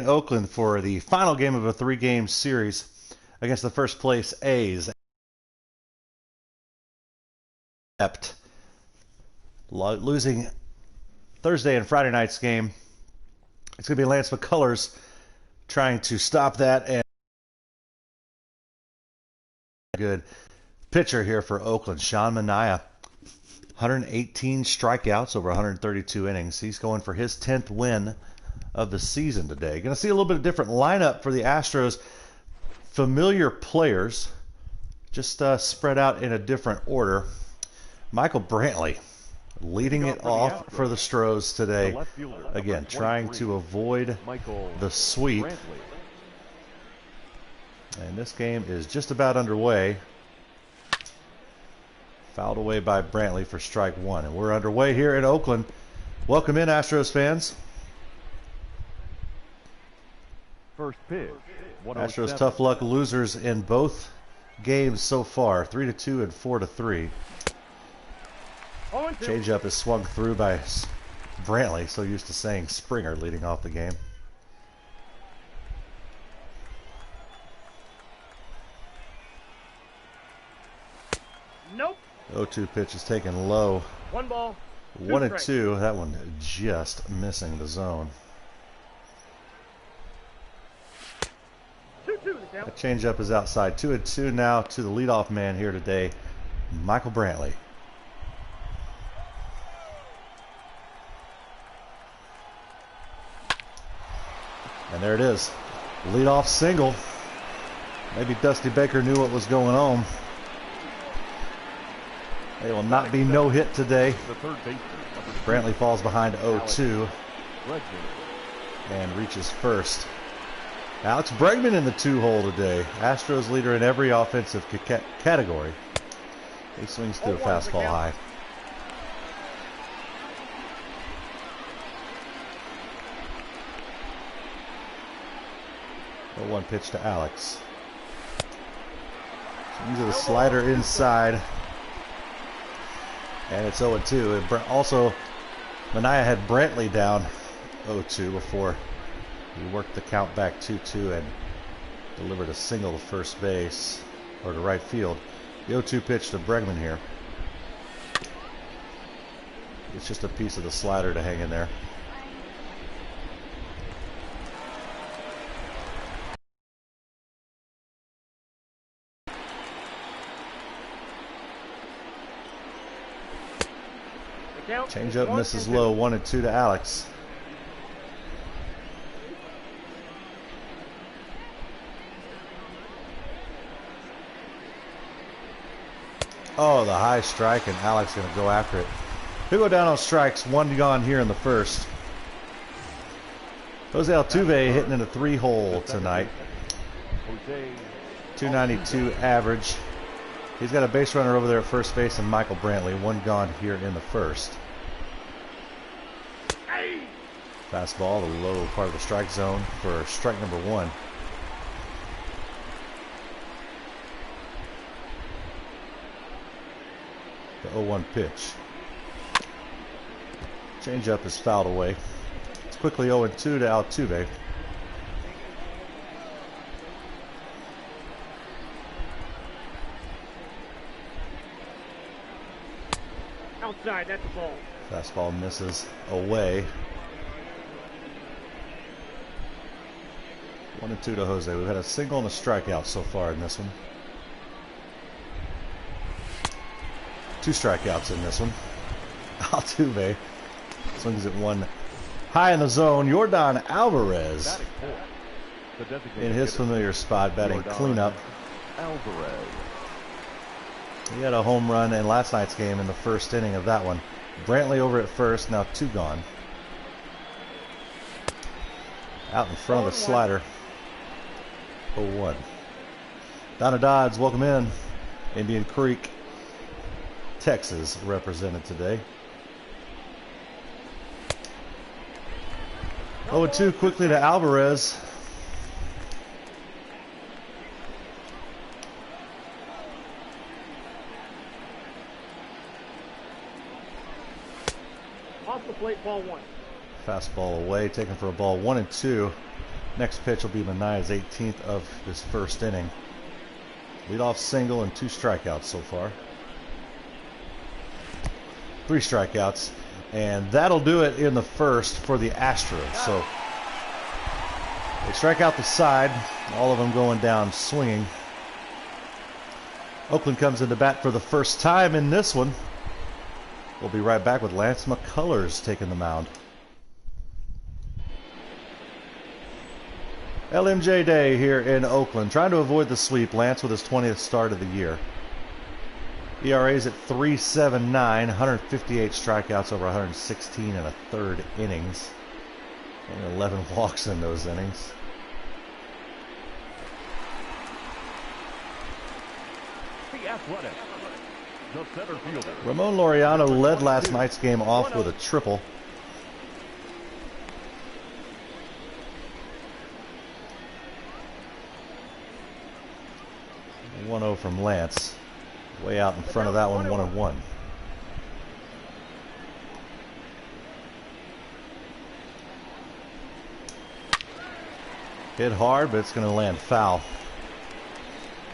in Oakland for the final game of a three-game series against the first place A's. Losing Thursday and Friday night's game. It's going to be Lance McCullers trying to stop that, and good pitcher here for Oakland, Sean Manaea. 118 strikeouts over 132 innings. He's going for his 10th win of the season today. Going to see a little bit of different lineup for the Astros. Familiar players, just spread out in a different order. Michael Brantley leading it off for the Astros today. Again, trying to avoid the sweep. And this game is just about underway. Fouled away by Brantley for strike one. And we're underway here in Oakland. Welcome in, Astros fans. First pitch. Astros tough luck losers in both games so far. 3-2 and 4-3. Changeup is swung through by Brantley, so used to saying Springer leading off the game. Nope. 0-2 pitch is taken low. 1 ball. 1-2. That one just missing the zone. That changeup is outside. 2-2 now to the leadoff man here today, Michael Brantley. And there it is. Leadoff single. Maybe Dusty Baker knew what was going on. There will not be no hit today. Brantley falls behind 0-2 and reaches first. Alex Bregman in the 2-hole today. Astros leader in every offensive category. He swings through a fastball high. The 1 pitch to Alex. Swings of the slider inside. And it's 0-2. Also, Manaea had Brantley down 0-2 before he worked the count back 2-2 and delivered a single to first base, or to right field. The 0-2 pitch to Bregman here. It's just a piece of the slider to hang in there. Changeup misses low. 1-2 to Alex. Oh, the high strike, and Alex going to go after it. He'll go down on strikes. 1 gone here in the first. Jose Altuve hitting in a 3-hole tonight. 292 average. He's got a base runner over there at first base and Michael Brantley. 1 gone here in the first. Fastball, the low part of the strike zone for strike number 1. The 0-1 pitch. Changeup is fouled away. It's quickly 0-2 to Altuve. Outside, that's a ball. Fastball misses away. 1-2 to Jose. We've had a single and a strikeout so far in this one. 2 strikeouts in this one. Altuve swings at 1 high in the zone. Yordan Alvarez in his familiar spot, batting cleanup. Alvarez. He had a home run in last night's game in the first inning of that one. Brantley over at first, now 2 gone. Out in front of the slider. 0-1. Donna Dodds, welcome in. Indian Creek, Texas represented today. 0-2 quickly to Alvarez. Off the plate, ball 1. Fastball away, taken for a ball. 1-2. Next pitch will be Manaya's 18th of this first inning. Leadoff single and 2 strikeouts so far. 3 strikeouts, and that'll do it in the first for the Astros. So they strike out the side, all of them going down swinging. Oakland comes into bat for the first time in this one. We'll be right back with Lance McCullers taking the mound. LMJ Day here in Oakland, trying to avoid the sweep. Lance with his 20th start of the year. ERA's at 3.79, 158 strikeouts over 116 and a third innings. Only 11 walks in those innings. The Athletic. The center fielder. Ramon Laureano led last night's game off with a triple. .1-0 from Lance. Way out in front of that one, 1-1. Hit hard, but it's going to land foul.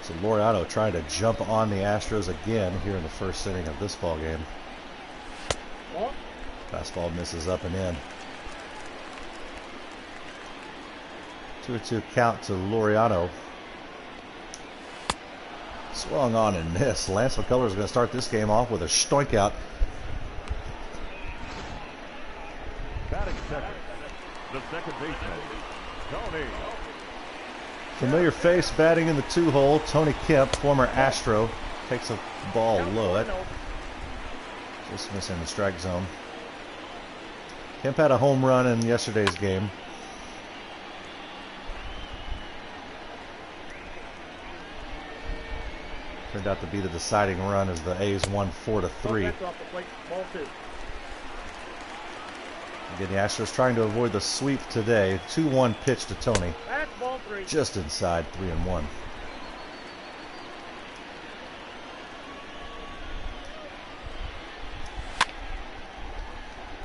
So Laureano trying to jump on the Astros again here in the first inning of this ball game. Fastball misses up and in. 2-2 count to Laureano. Swung on and missed. Lance McCullers is going to start this game off with a strikeout. Batting second. The second baseman, Tony. Familiar face batting in the 2-hole. Tony Kemp, former Astro, takes a ball low. That just missing the strike zone. Kemp had a home run in yesterday's game. Turned out to be the deciding run as the A's won 4-3. Again, the Astros trying to avoid the sweep today. 2-1 pitch to Tony. Just inside, 3-1.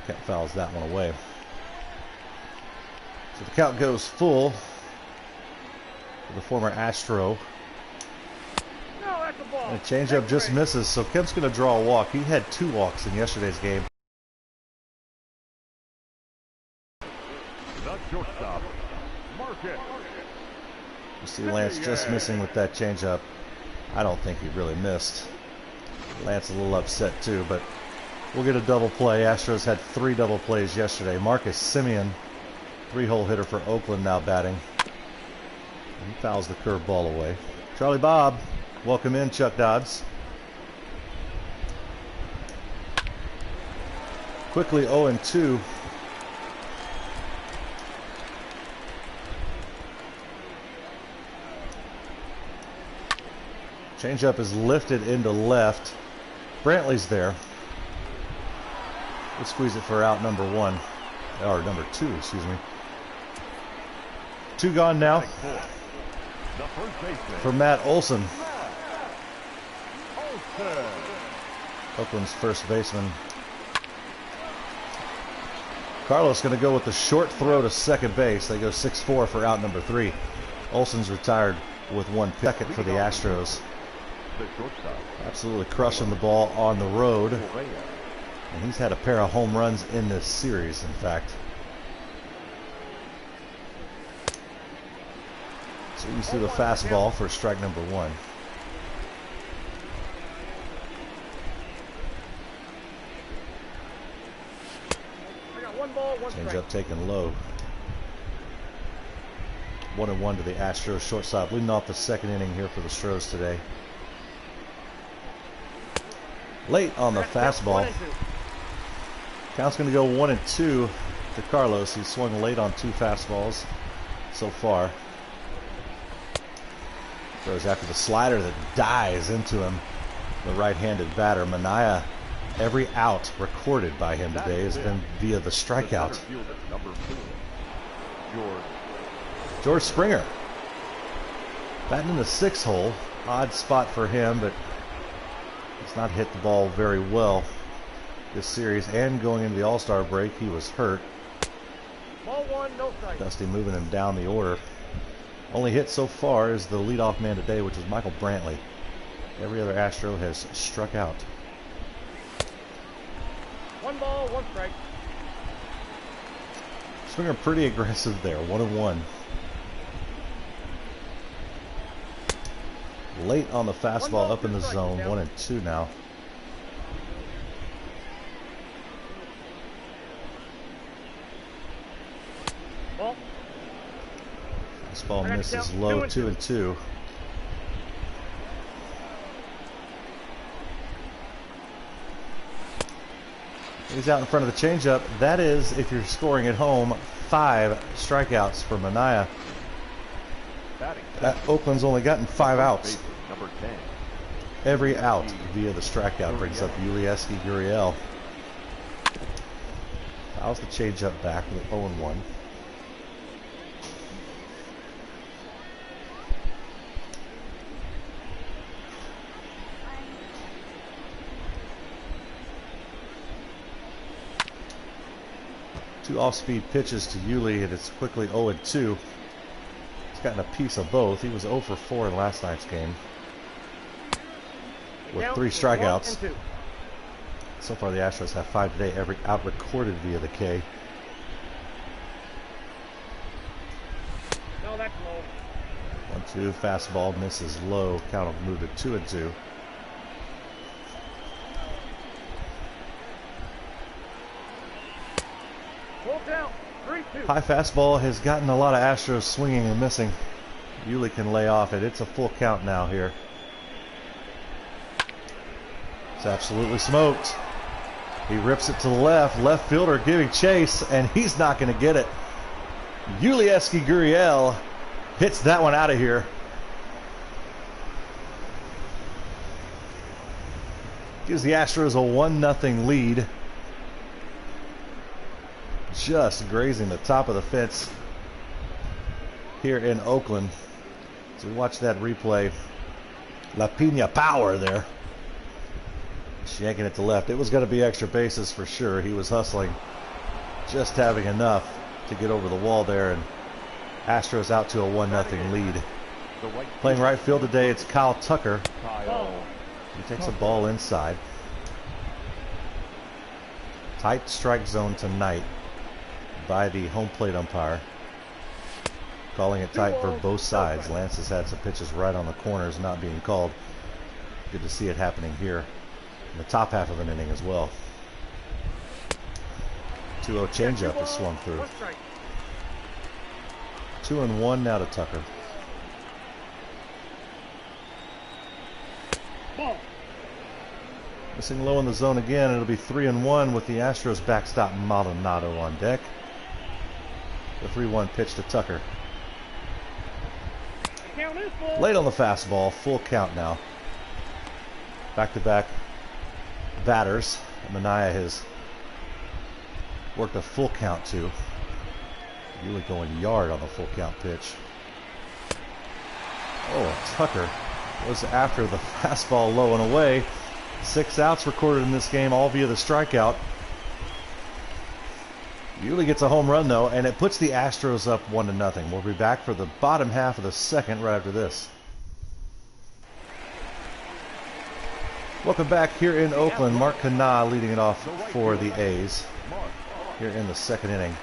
Kemp fouls that one away. So the count goes full for the former Astro. And a changeup just misses, so Kemp's going to draw a walk. He had 2 walks in yesterday's game. The shortstop, Market. You see Lance just missing with that changeup. I don't think he really missed. Lance a little upset too, but we'll get a double play. Astros had 3 double plays yesterday. Marcus Semien, 3-hole hitter for Oakland, now batting. And he fouls the curveball away. Charlie Bob, welcome in, Chuck Dodds. Quickly 0-2. Changeup is lifted into left. Brantley's there. We'll squeeze it for out number 1. Or number 2, excuse me. 2 gone now for Matt Olson. Oakland's first baseman. Carlos going to go with the short throw to second base. They go 6-4 for out number 3. Olson's retired with 1 second for the Astros. Absolutely crushing the ball on the road. And he's had a pair of home runs in this series, in fact. So you see the fastball for strike number 1. Changeup taken low. 1-1 to the Astros shortstop, leading off the second inning here for the Astros today. Late on the fastball. Count's going to go 1-2 to Carlos. He's swung late on 2 fastballs so far. Throws after the slider that dies into him. The right-handed batter, Manaya. Every out recorded by him today has been via the strikeout. George Springer. Batting in the 6-hole. Odd spot for him, but he's not hit the ball very well this series. And going into the All-Star break, he was hurt. 1, no strike. Dusty moving him down the order. Only hit so far is the leadoff man today, which is Michael Brantley. Every other Astro has struck out. 1 ball, 1 strike. Swinger pretty aggressive there, 1-1. Late on the fastball, up in the zone, 1-2 now. Ball. Fastball misses low, 2-2. He's out in front of the changeup. That is, if you're scoring at home, 5 strikeouts for Manaea. Oakland's only gotten 5 outs. Number 10. Every out via the strikeout brings up Ulieski Gurriel. Fouls the changeup back with 0-1. Two off-speed pitches to Uli, and it's quickly 0-2. He's gotten a piece of both. He was 0 for 4 in last night's game with 3 strikeouts. So far, the Astros have 5 today. Every out recorded via the K. No, that's low. 1-2, fastball misses low. Count will move to 2-2. High fastball has gotten a lot of Astros swinging and missing. Uli can lay off it. It's a full count now here. It's absolutely smoked. He rips it to the left. Left fielder giving chase, and he's not going to get it. Ulieski Gurriel hits that one out of here. Gives the Astros a 1-0 lead. Just grazing the top of the fence here in Oakland. So we watch that replay. La Pina power there. Yanking it to left. It was going to be extra bases for sure. He was hustling, just having enough to get over the wall there, and Astros out to a 1-0 lead. Playing right field today, it's Kyle Tucker. He takes a ball inside. Tight strike zone tonight by the home plate umpire. Calling it tight for both sides. Lance has had some pitches right on the corners not being called. Good to see it happening here in the top half of an inning as well. 2-0 changeup is swung through. 2-1 now to Tucker. Missing low in the zone again. It'll be 3-1 with the Astros backstop Maldonado on deck. The 3-1 pitch to Tucker. Late on the fastball. Full count now. Back-to-back batters. Manaea has worked a full count too. Really going yard on the full count pitch. Oh, Tucker was after the fastball low and away. 6 outs recorded in this game, all via the strikeout. Uli gets a home run though, and it puts the Astros up 1-0. We'll be back for the bottom half of the second right after this. Welcome back here in Oakland. Mark Canha leading it off for the A's here in the second inning.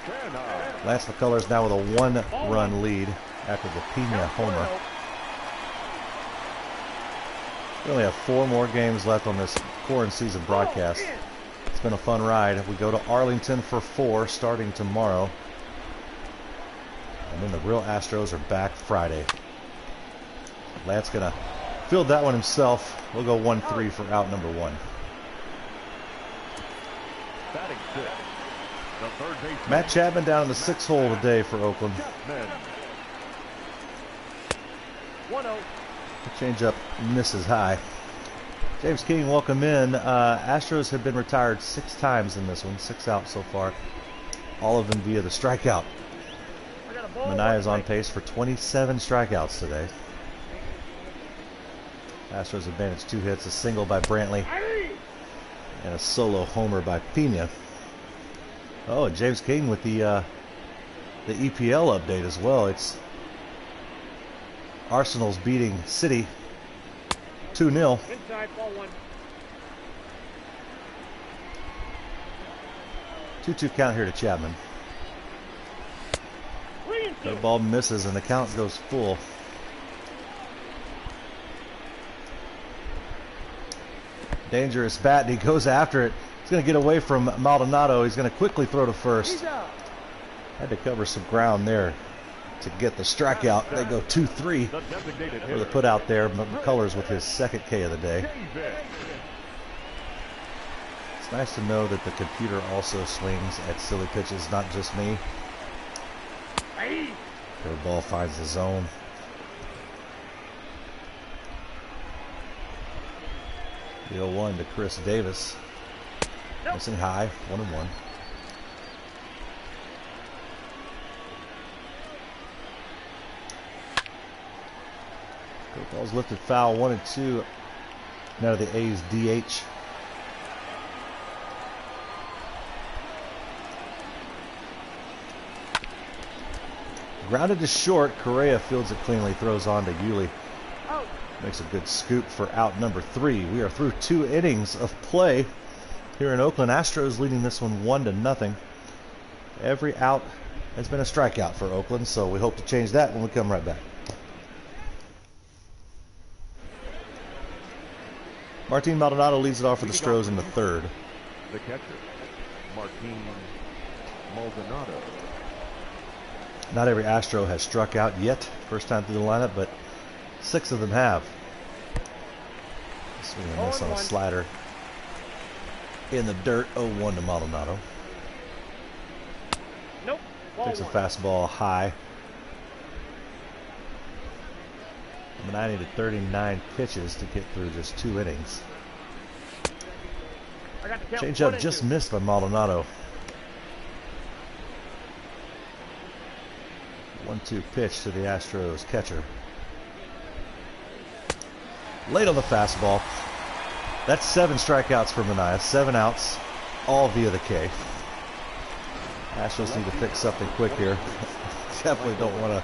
Lance McCullers now with a 1-run lead after the Pina homer. We only have 4 more games left on this Quaranseason broadcast. It's been a fun ride. We go to Arlington for 4 starting tomorrow. And then the real Astros are back Friday. Lance gonna field that one himself. We'll go 1-3 for out number 1. Matt Chapman down in the 6th hole today for Oakland. The changeup misses high. James King, welcome in. Astros have been retired 6 times in this one. 6 outs so far. All of them via the strikeout. Manaea is on pace for 27 strikeouts today. Astros have managed 2 hits, a single by Brantley, and a solo homer by Pina. Oh, and James King with the the EPL update as well. It's Arsenal's beating City 2-0. Inside, ball 1. 2-2 count here to Chapman. 3 and 2. The ball misses and the count goes full. Dangerous bat, and he goes after it. He's going to get away from Maldonado. He's going to quickly throw to first. He's out. Had to cover some ground there to get the strikeout. They go 2-3 The designated for the hitter. put out there. McCullers with his second K of the day. Davis. It's nice to know that the computer also swings at silly pitches, not just me. Hey. The ball finds the zone. The 0-1 to Chris Davis. Nope. Missing high, 1-1. Ball's lifted foul, 1-2. Now to the A's DH. Grounded to short. Correa fields it cleanly, throws on to Yuli. Out. Makes a good scoop for out number 3. We are through 2 innings of play here in Oakland. Astros leading this one 1-0. Every out has been a strikeout for Oakland, so we hope to change that when we come right back. Martin Maldonado leads it off for the Stros in the third. The catcher, Martin Maldonado. Not every Astro has struck out yet, first time through the lineup, but 6 of them have. Swinging a miss on a 0-1. slider in the dirt. 0-1 to Maldonado. Nope. Ball Takes a 1. fastball high. From 90 to 39 pitches to get through just 2 innings. I got the count. Change up 1 and just 2. missed by Maldonado. 1-2 pitch to the Astros catcher. Late on the fastball. That's 7 strikeouts for Manaea. 7 outs, all via the K. Astros need to fix something quick here. Definitely don't want to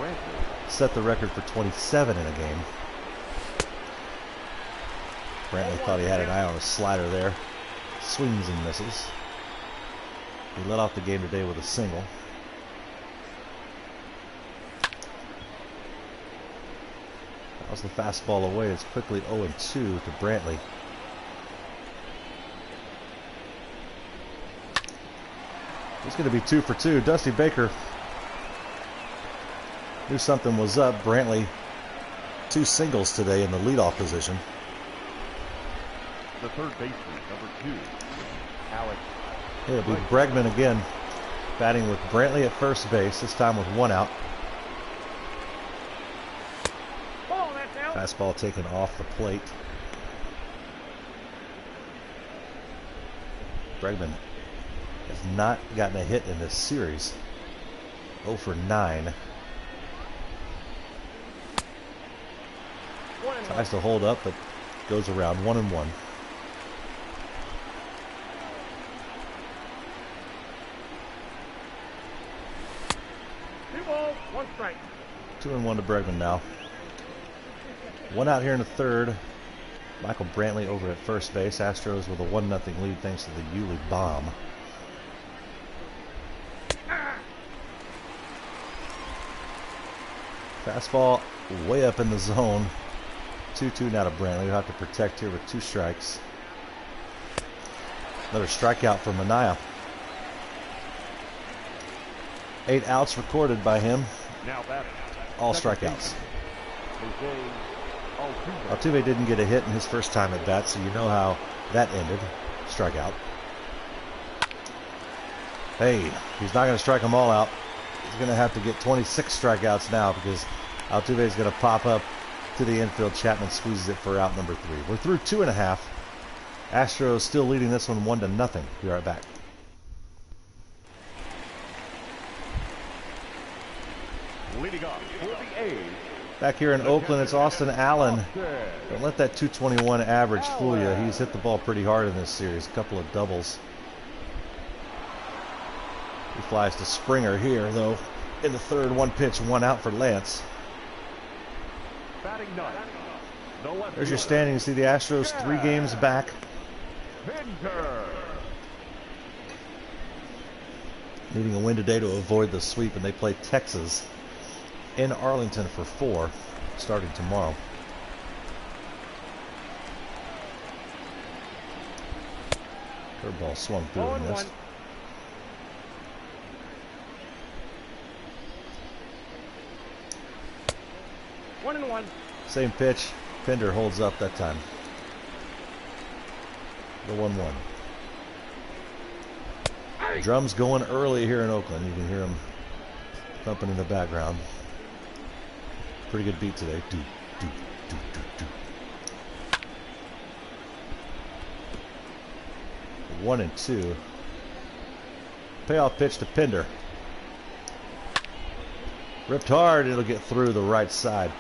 Brantley. set the record for 27 in a game. Brantley thought he had an eye on a slider there. Swings and misses. He led off the game today with a single. How's the fastball away? It's quickly 0-2 to Brantley. He's going to be 2 for 2. Dusty Baker knew something was up. Brantley, 2 singles today in the leadoff position. The third baseman, number 2, Alex. It'll be Bregman again, batting with Brantley at first base, this time with 1 out. Ball, that's out. Fastball taken off the plate. Bregman has not gotten a hit in this series. 0 for 9. 1 and 1. Tries to hold up, but goes around 1-1. 2 balls, 1 strike. 2-1 to Bregman now. 1 out here in the third. Michael Brantley over at first base. Astros with a 1-0 lead thanks to the Yuli bomb. Fastball way up in the zone. 2-2 now to Brantley. He'll have to protect here with 2 strikes. Another strikeout for Manaea. 8 outs recorded by him. Now batting. All Second strikeouts. Jose Altuve. Altuve didn't get a hit in his first time at bat, so you know how that ended. Strikeout. Hey, he's not going to strike them all out. He's going to have to get 26 strikeouts now because Altuve is going to pop up to the infield. Chapman squeezes it for out number 3. We're through 2.5. Astros still leading this one 1-0. Be right back. Leading off for the A's. Back here in Oakland, it's Austin Allen. Alvarez. Don't let that 221 average fool you. He's hit the ball pretty hard in this series. A couple of doubles. He flies to Springer here, though. In the third, 1 pitch, 1 out for Lance. Batting ninth. The left There's your fielder, standings. See the Astros 3 games back. Thur. Needing a win today to avoid the sweep, and they play Texas in Arlington for 4, starting tomorrow. Curveball swung through and missed. 1-1. Same pitch. Pinder holds up that time. The 1-1. Drums going early here in Oakland. You can hear them thumping in the background. Pretty good beat today. Do, do, do, do, do. 1-2. Payoff pitch to Pinder. Ripped hard. It'll get through the right side.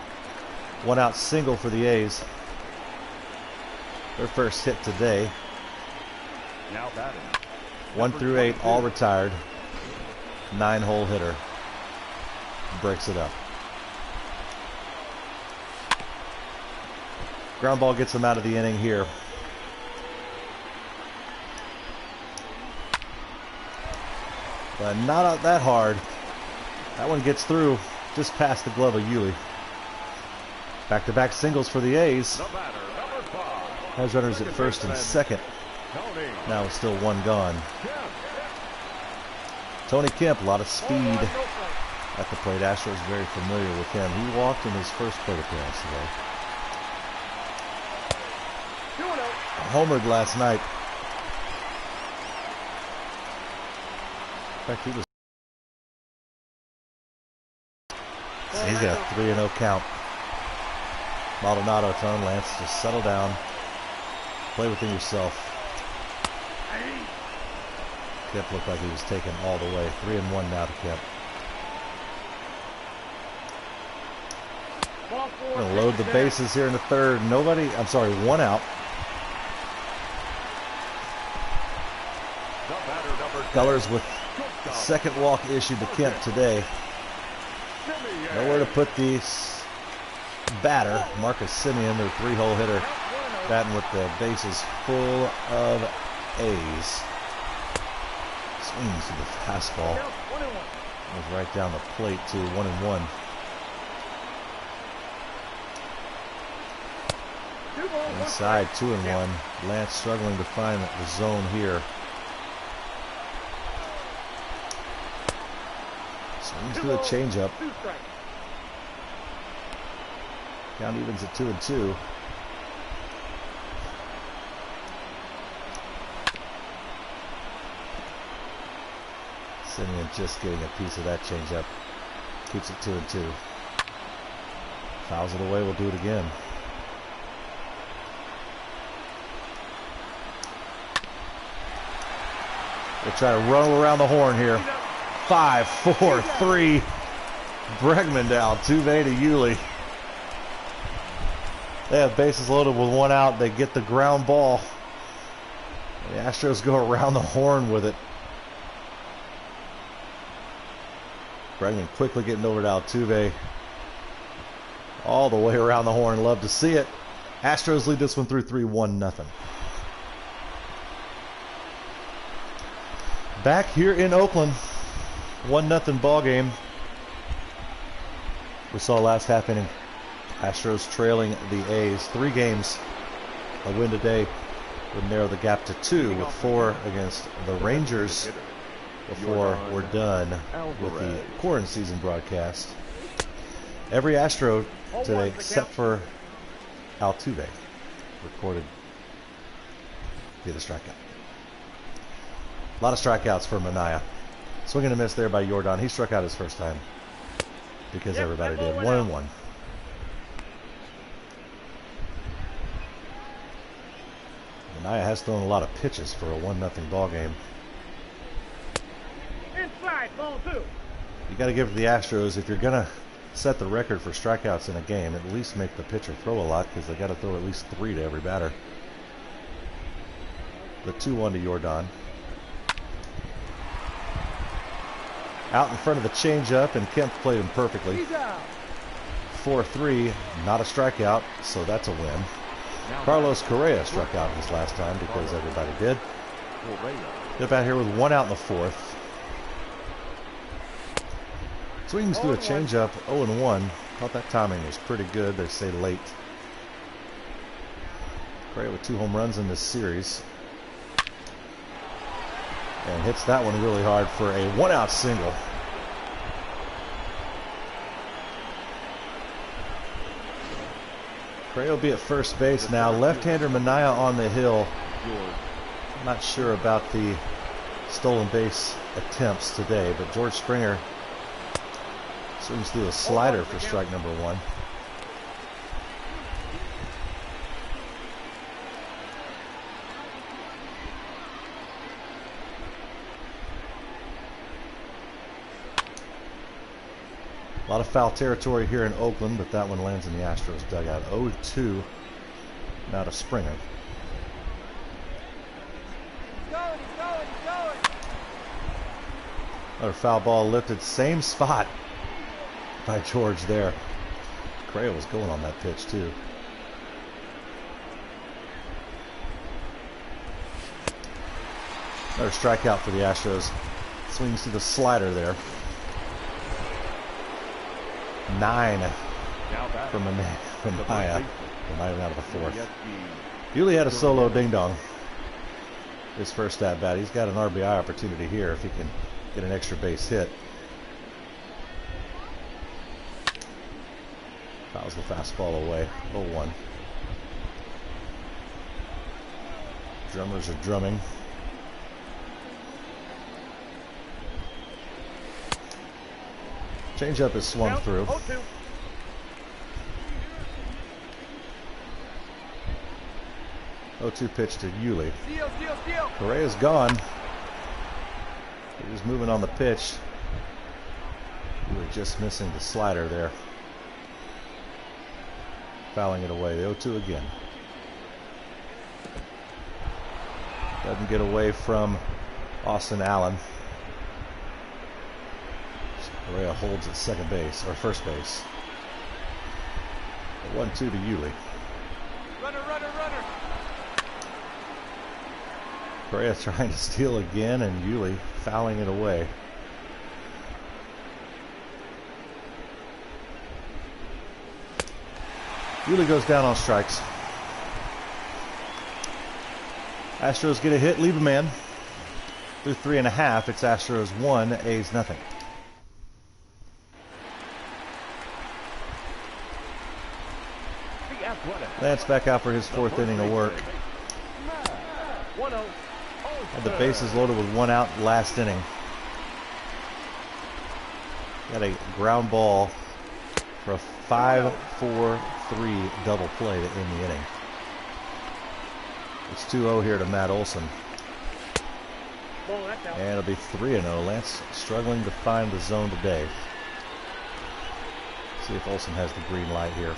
1 out single for the A's. Their first hit today. Now batting. 1 through 8, all retired. 9-hole hitter. Breaks it up. Ground ball gets him out of the inning here. But not out that hard. That one gets through just past the glove of Yuli. Back-to-back singles for the A's. The batter, number 5. Has runners at first and second. Tony Now it's still 1 gone. Kemp. Tony Kemp, a lot of speed No strike. at the plate. Astros very familiar with him. He walked in his first plate appearance today. 2-0. Homered last night. In fact, he was. He's got a 3-0 count. Maldonado telling Lance, just settle down. Play within yourself. Kemp looked like he was taken all the way. 3-1 now to Kemp. Ball 4. Gonna load the bases here in the third. 1 out. The batter, number 10. Colors with the second walk issued to Kemp today. Simeon. Nowhere to put the batter, Marcus Simeon, their 3-hole hitter, batting with the bases full of A's. Swings to the fastball. Count 1-1. Goes right down the plate to 1-1. 2 balls, 1 Inside strike. 2-1. Lance struggling to find the zone here. Swings 2 to a balls, changeup. 2 strikes. Count evens at 2-2. Simeon just getting a piece of that changeup. Keeps it 2-2. Fouls it away. We'll do it again. We'll try to run around the horn here. 5, 4, 3. Bregman down. Tues to Yuli. They have bases loaded with 1 out. They get the ground ball. The Astros go around the horn with it. Bregman quickly getting over to Altuve. All the way around the horn. Love to see it. Astros lead this one through 3-1-0. Back here in Oakland. 1-0 ball game. We saw last half inning. Astros trailing the A's. 3 games. A win today would narrow the gap to 2 with 4 against the Rangers before we're done with the Quaranseason broadcast. Every Astro today except for Altuve recorded via the strikeout. A lot of strikeouts for Manaea. Swing and a miss there by Jordan. He struck out his first time because everybody did. 1-1. Manaea has thrown a lot of pitches for a 1-0 ball game. Inside, ball 2. You got to give it to the Astros. If you're going to set the record for strikeouts in a game, at least make the pitcher throw a lot because they got to throw at least 3 to every batter. The 2-1 to Jordan. out in front of the changeup, and Kemp played him perfectly. He's out. 4-3, not a strikeout, so that's a win. Carlos Correa struck out his last time because everybody did. Up out here with 1 out in the 4th. Swings through a changeup, 0-1. Thought that timing was pretty good. They say late. Correa with 2 home runs in this series. And hits that one really hard for a 1-out single. Correa will be at first base now. Left-hander Minaya on the hill. I'm not sure about the stolen base attempts today, but George Springer swings through a slider for strike number 1. A lot of foul territory here in Oakland, but that one lands in the Astros dugout. 0-2 now to Springer. He's going. Another foul ball lifted, same spot by George there. Correa was going on that pitch too. Another strikeout for the Astros. Swings to the slider there. 9 from Minaya. Minaya out of the 4th. Yuli had a solo ding-dong his first at-bat. He's got an RBI opportunity here if he can get an extra base hit. Fouls the fastball away. 0-1. Drummers are drumming. Changeup is swung through. 0-2. 0-2 pitch to Yuli. Steal. Correa's gone. He was moving on the pitch. Yuli just missing the slider there. Fouling it away. The 0-2 again. Doesn't get away from Austin Allen. Correa holds at second base, or first base. 1-2 to Yuli. Runner. Correa trying to steal again, and Yuli fouling it away. Yuli goes down on strikes. Astros get a hit, leave a man. Through 3.5, it's Astros 1, A's nothing. Lance back out for his 4th inning of work. 1-0. Had the bases loaded with 1 out last inning. Got a ground ball for a 5-4-3 double play to end the inning. It's 2-0 here to Matt Olson. Ball, that's out. And it'll be 3-0. Lance struggling to find the zone today. See if Olson has the green light here.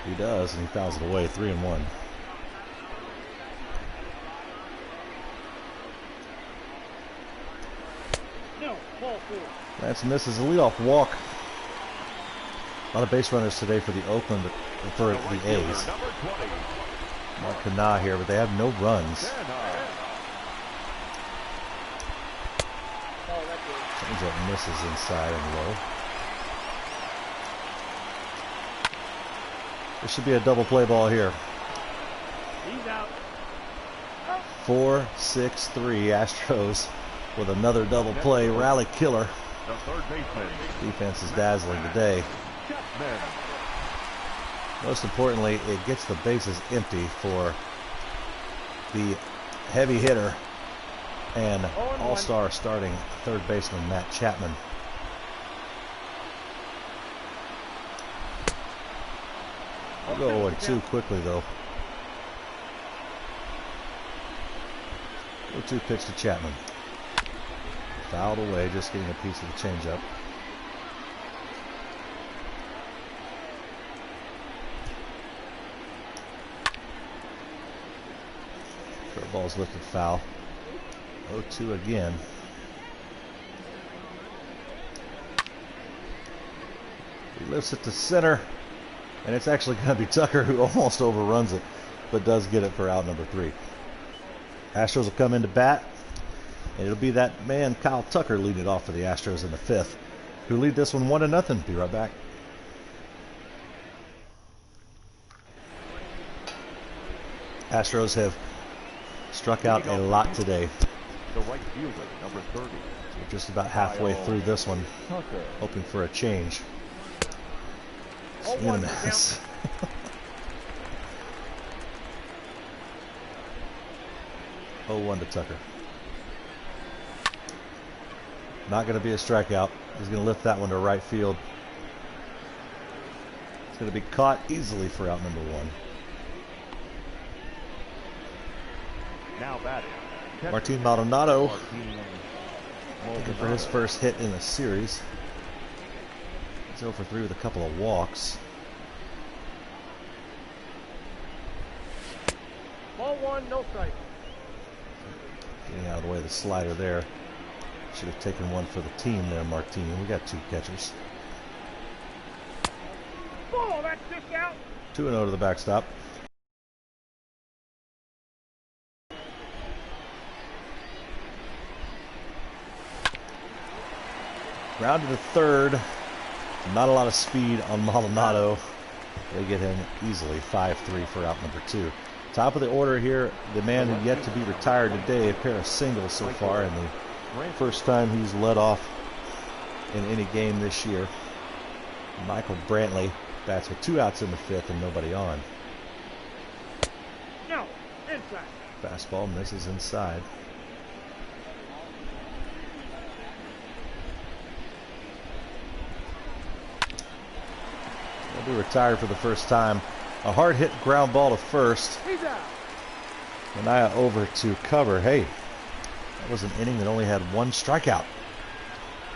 He does, and he fouls it away. 3-1. No, ball 4. Lance misses a leadoff walk. A lot of base runners today for the Oakland, for the A's. Mark Kana here, but they have no runs. Oh, that's good. Changeup misses inside and low. There should be a double play ball here. He's out. 4-6-3 Astros with another double play. Rally killer. The third baseman. Defense is dazzling today. Most importantly, it gets the bases empty for the heavy hitter and all-star starting third baseman Matt Chapman. I'll go 0-2 quickly though. 0-2 pitch to Chapman. Fouled away, just getting a piece of the changeup. Ball's lifted foul. 0-2 again. He lifts it to center, and it's actually going to be Tucker who almost overruns it, but does get it for out number 3. Astros will come into bat, and it'll be that man Kyle Tucker leading it off for the Astros in the 5th, who lead this one 1-0. Be right back. Astros have struck out a lot today. The right fielder, number 30. We're just about halfway through this one, hoping for a change. Swing and a miss. 0-1 to Tucker. Not going to be a strikeout. He's going to lift that one to right field. It's going to be caught easily for out number 1. Now batting. Martin Maldonado looking for his first hit in the series. He's 0 for 3 with a couple of walks. Ball 1, no strike. Getting out of the way of the slider there. Should have taken one for the team there, Martin. We got 2 catchers. Ball, that's just out. 2-0 to the backstop. Grounded to third. Not a lot of speed on Maldonado. They get him easily 5-3 for out number 2. Top of the order here, the man who yet to be retired today, a pair of singles so far, and the first time he's led off in any game this year. Michael Brantley bats with 2 outs in the 5th and nobody on. No, inside. Fastball misses inside. He'll be retired for the first time. A hard hit ground ball to first. He's out. Manaea over to cover. Hey, that was an inning that only had 1 strikeout.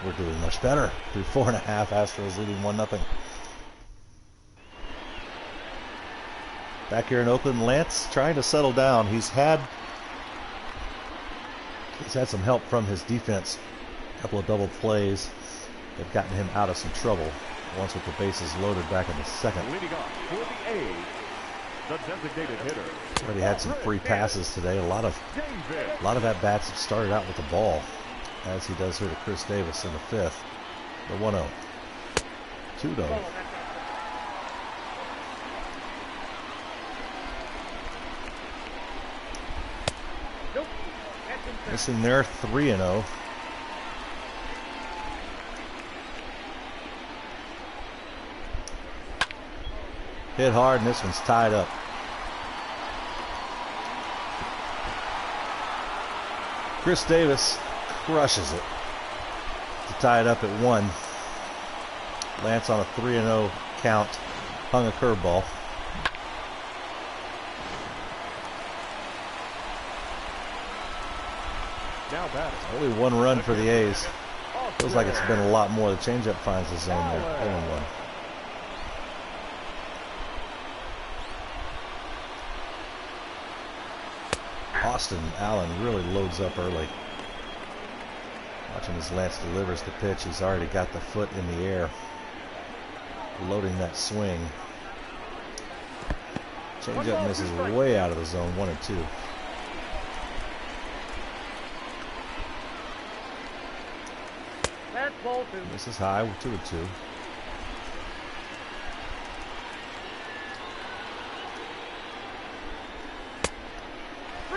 We're doing much better. Through 4.5, Astros leading 1-0. Back here in Oakland, Lance trying to settle down. He's had some help from his defense. A couple of double plays have gotten him out of some trouble. Once with the bases loaded back in the 2nd. Leading off for the A's, the designated hitter. But he had some free passes today. A lot of at-bats have started out with the ball, as he does here to Chris Davis in the 5th. The 1-0. 2-0. Ball, that's out. Nope. That's inside. Missing there, 3-0. Hit hard, and this one's tied up. Chris Davis crushes it to tie it up at 1. Lance on a 3-0 count hung a curveball. Now batting. Only 1 run for the A's. Feels like it's been a lot more. The changeup finds the zone there. 0-1. Austin Allen really loads up early. Watching as Lance delivers the pitch, he's already got the foot in the air, loading that swing. Changeup misses way out of the zone, 1-2. That's ball 2. This is high, 2-2.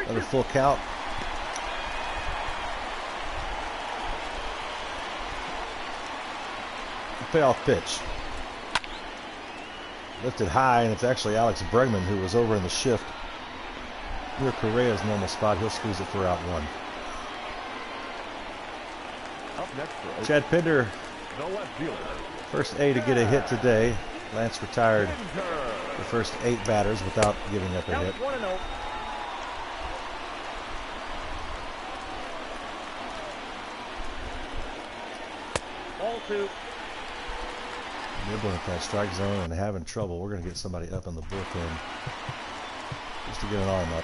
Another full count. A payoff pitch. Lifted high, and it's actually Alex Bregman who was over in the shift near Correa's normal spot. He'll squeeze it for out 1. Up next for Chad Pinder, the left fielder. first A to get a hit today. Lance retired the first 8 batters without giving up a hit. 1-0. Ball 2. Nibbling at that strike zone and having trouble. We're going to get somebody up in the bullpen just to get an arm up.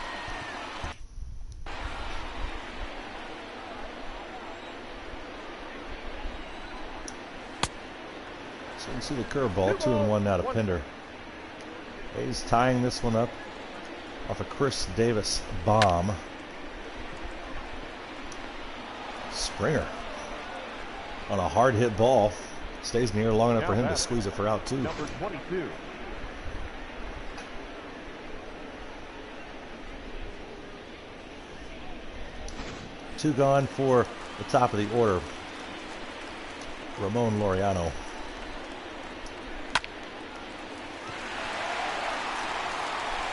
So you see the curveball, 2-1 now to Pinder. He's tying this one up off a Chris Davis bomb. Springer on a hard hit ball. Stays near long enough for him to squeeze it for out 2. Number 22. Two gone for the top of the order. Ramon Laureano.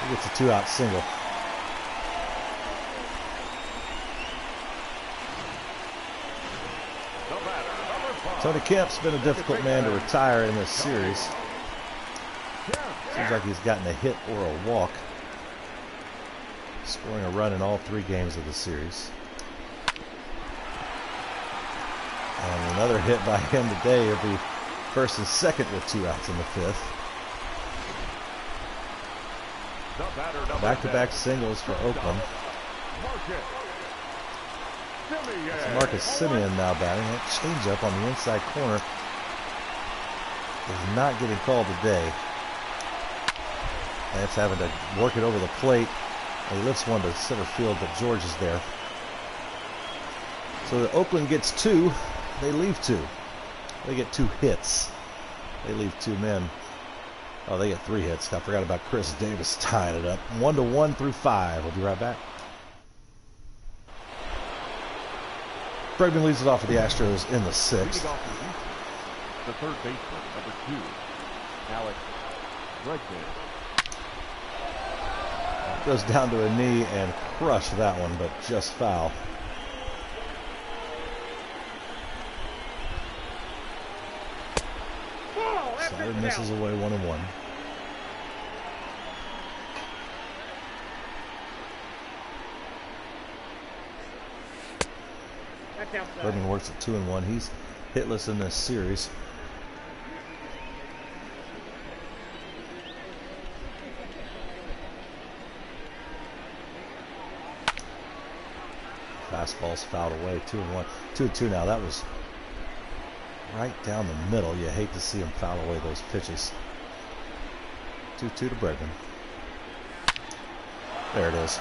He gets a 2-out single. Tony Kemp's been a difficult man to retire in this series. Seems like he's gotten a hit or a walk, scoring a run in all 3 games of the series. And another hit by him today. He'll be first and second with 2 outs in the 5th. Back-to-back singles for Oakland. It's Marcus Semien now batting. That changeup on the inside corner is not getting called today. And it's having to work it over the plate. And he lifts one to center field, but George is there. So the Oakland gets 2. They leave 2. They get 2 hits. They leave 2 men. Oh, they get 3 hits. I forgot about Chris Davis tying it up. 1-1 through 5. We'll be right back. Bregman leads it off for the Astros in the 6th. The third baseman, number 2, Alex Bregman. Goes down to a knee and crushed that one, but just foul. Slider misses away 1-1. Bregman works at 2-1. He's hitless in this series. Fastball's fouled away. 2-1. 2-2 now. That was right down the middle. You hate to see him foul away those pitches. 2-2 to Bregman. There it is.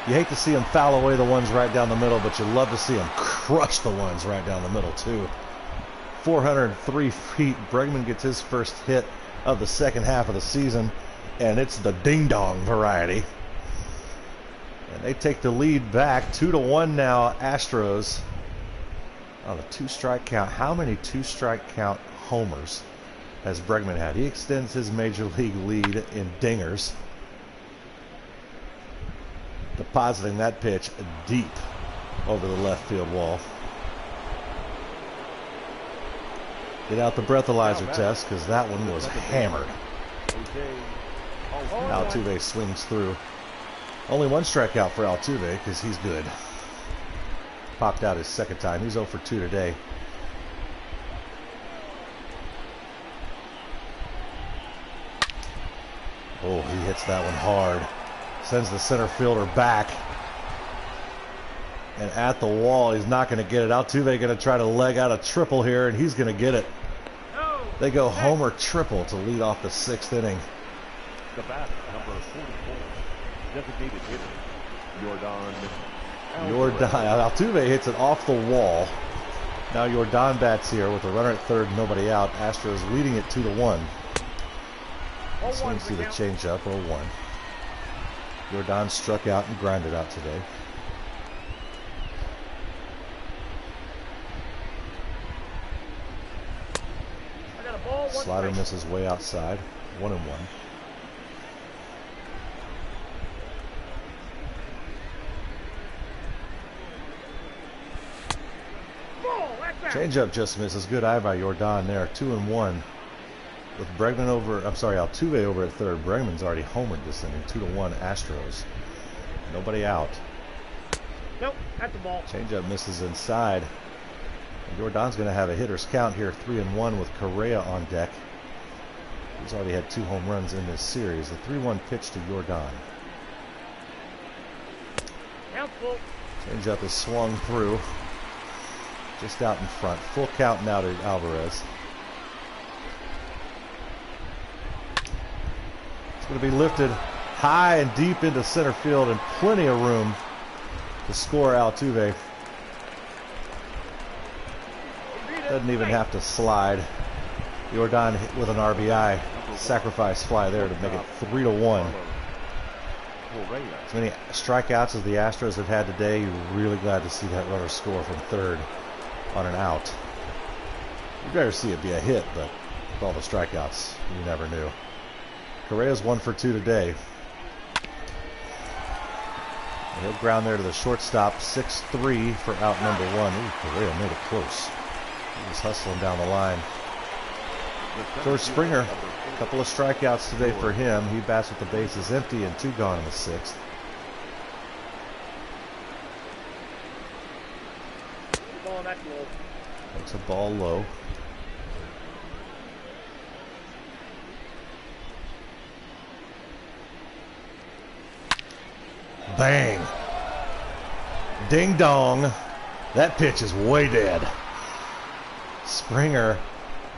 You hate to see him foul away the ones right down the middle, but you love to see him crush the ones right down the middle, too. 403 feet. Bregman gets his first hit of the second half of the season, and it's the ding-dong variety. And they take the lead back. 2-1 now, Astros. On a 2-strike count. How many 2-strike count homers has Bregman had? He extends his major league lead in dingers, depositing that pitch deep over the left field wall. Get out the breathalyzer test, because that one was hammered. Altuve swings through. Only 1 strikeout for Altuve, because he's good. Popped out his second time. He's 0 for 2 today. Oh, he hits that one hard. Sends the center fielder back. And at the wall, he's not going to get it. Altuve going to try to leg out a triple here, and he's going to get it. They go homer triple to lead off the 6th inning. The batter, number 44, designated hitter, Altuve hits it off the wall. Now Jordan bats here with a runner at third, nobody out. Astros leading it 2-1. Swings through the changeup, 0-1. Jordan struck out and grounded out today. Slider misses way outside. 1-1. Changeup just misses. Good eye by Jordan there. 2-1. With Bregman Altuve over at third. Bregman's already homered this inning. 2-1 Astros. Nobody out. Nope, that's the ball. Changeup misses inside. And Jordan's going to have a hitter's count here. 3-1 with Correa on deck. He's already had 2 home runs in this series. The 3-1 pitch to Jordan. Changeup is swung through. Just out in front. Full count now to Alvarez. It's going to be lifted high and deep into center field and plenty of room to score Altuve. Doesn't even have to slide. Jordan with an RBI sacrifice fly there to make it 3-1. As many strikeouts as the Astros have had today, you're really glad to see that runner score from third on an out. You'd rather see it be a hit, but with all the strikeouts, you never knew. Correa's 1 for 2 today. And he'll ground there to the shortstop, 6-3 for out number 1. Ooh, Correa made it close. He was hustling down the line. George Springer, a couple of strikeouts today for him. He bats with the bases empty and 2 gone in the 6th. Takes a ball low. Bang. Ding dong. That pitch is way dead. Springer,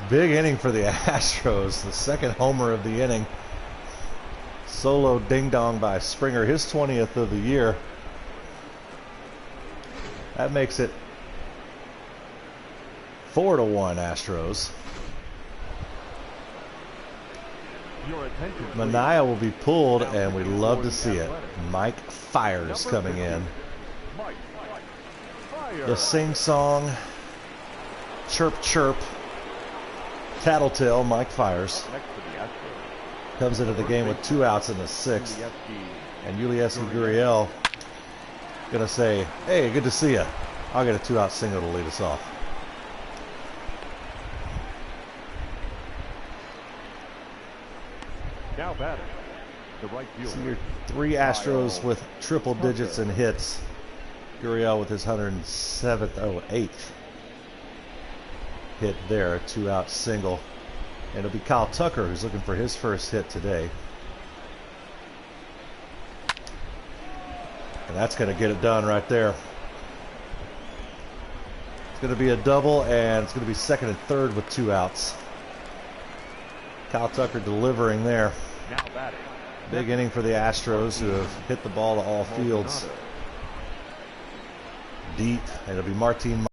big inning for the Astros. The second homer of the inning. Solo ding dong by Springer, his 20th of the year. That makes it 4-1 Astros. Manaea will be pulled, and we love to see it. Mike Fiers coming in. The sing-song, chirp-chirp, tattletale Mike Fiers comes into the game with 2 outs in the 6th. And Ulieski Gurriel going to say, hey, good to see you. I'll get a 2-out single to lead us off. Now batting, the right fielder. So your 3 Astros with triple digits in hits. Gurriel with his 8th hit there, a 2-out single. And it'll be Kyle Tucker who's looking for his first hit today. And that's going to get it done right there. It's going to be a double, and it's going to be second and third with 2 outs. Kyle Tucker delivering there. Now batting. Big inning for the Astros, who have hit the ball to all fields. Deep, and it'll be Martin.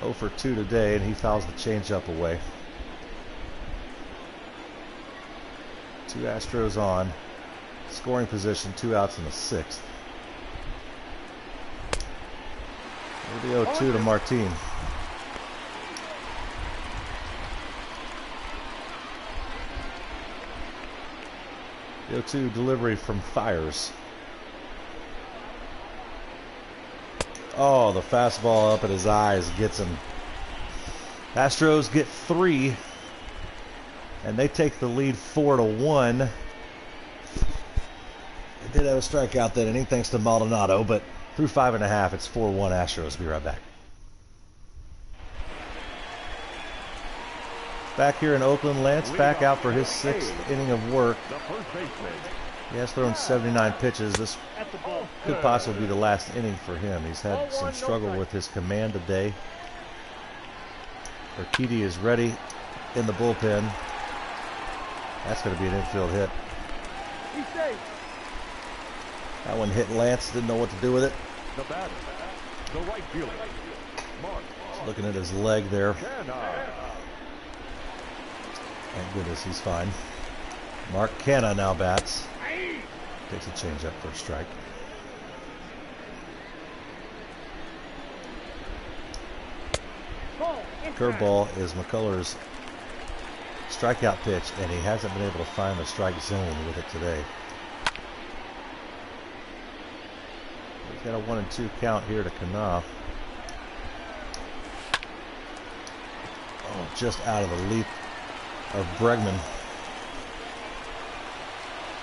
0 for 2 today, and he fouls the changeup away. 2 Astros on. Scoring position, 2 outs in the 6th. It'll be 0-2 to Martin. The 0-2 delivery from Fiers. Oh, the fastball up at his eyes gets him. Astros get 3, and they take the lead 4-1. They did have a strikeout that inning thanks to Maldonado, but through 5.5, it's 4-1 Astros. Be right back. Back here in Oakland, Lance back out for his 6th inning of work. He has thrown 79 pitches. This could possibly be the last inning for him. He's had some struggle with his command today. Urquidy is ready in the bullpen. That's going to be an infield hit. That one hit Lance. Didn't know what to do with it. The batter, the right fielder, Mark. Just looking at his leg there. Thank goodness he's fine. Mark Canha now bats. Takes a changeup for a strike. Curveball is McCullers' strikeout pitch, and he hasn't been able to find the strike zone with it today. He's got a 1-2 count here to Canha. Oh, just out of the leap of Bregman.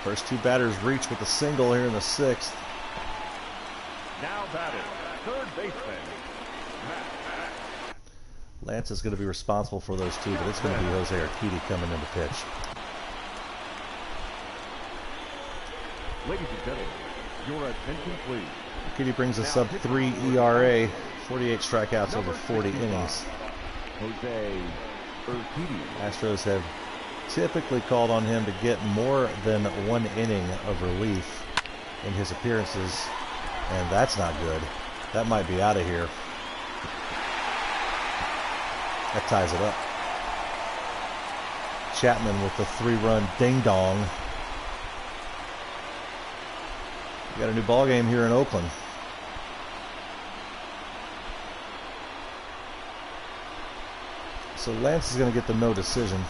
First 2 batters reach with a single here in the 6th. Now batting, third baseman, Matt. Lance is going to be responsible for those 2, but it's going to be Jose Urquidy coming in to pitch. Ladies and gentlemen, your attention please. Urquidy brings a sub-3 ERA, 48 strikeouts over 40 innings. Jose Urquidy. Astros have typically called on him to get more than 1 inning of relief in his appearances, and that's not good. That might be out of here. That ties it up. Chapman with the 3-run ding-dong. We got a new ball game here in Oakland. So Lance is going to get the no decision.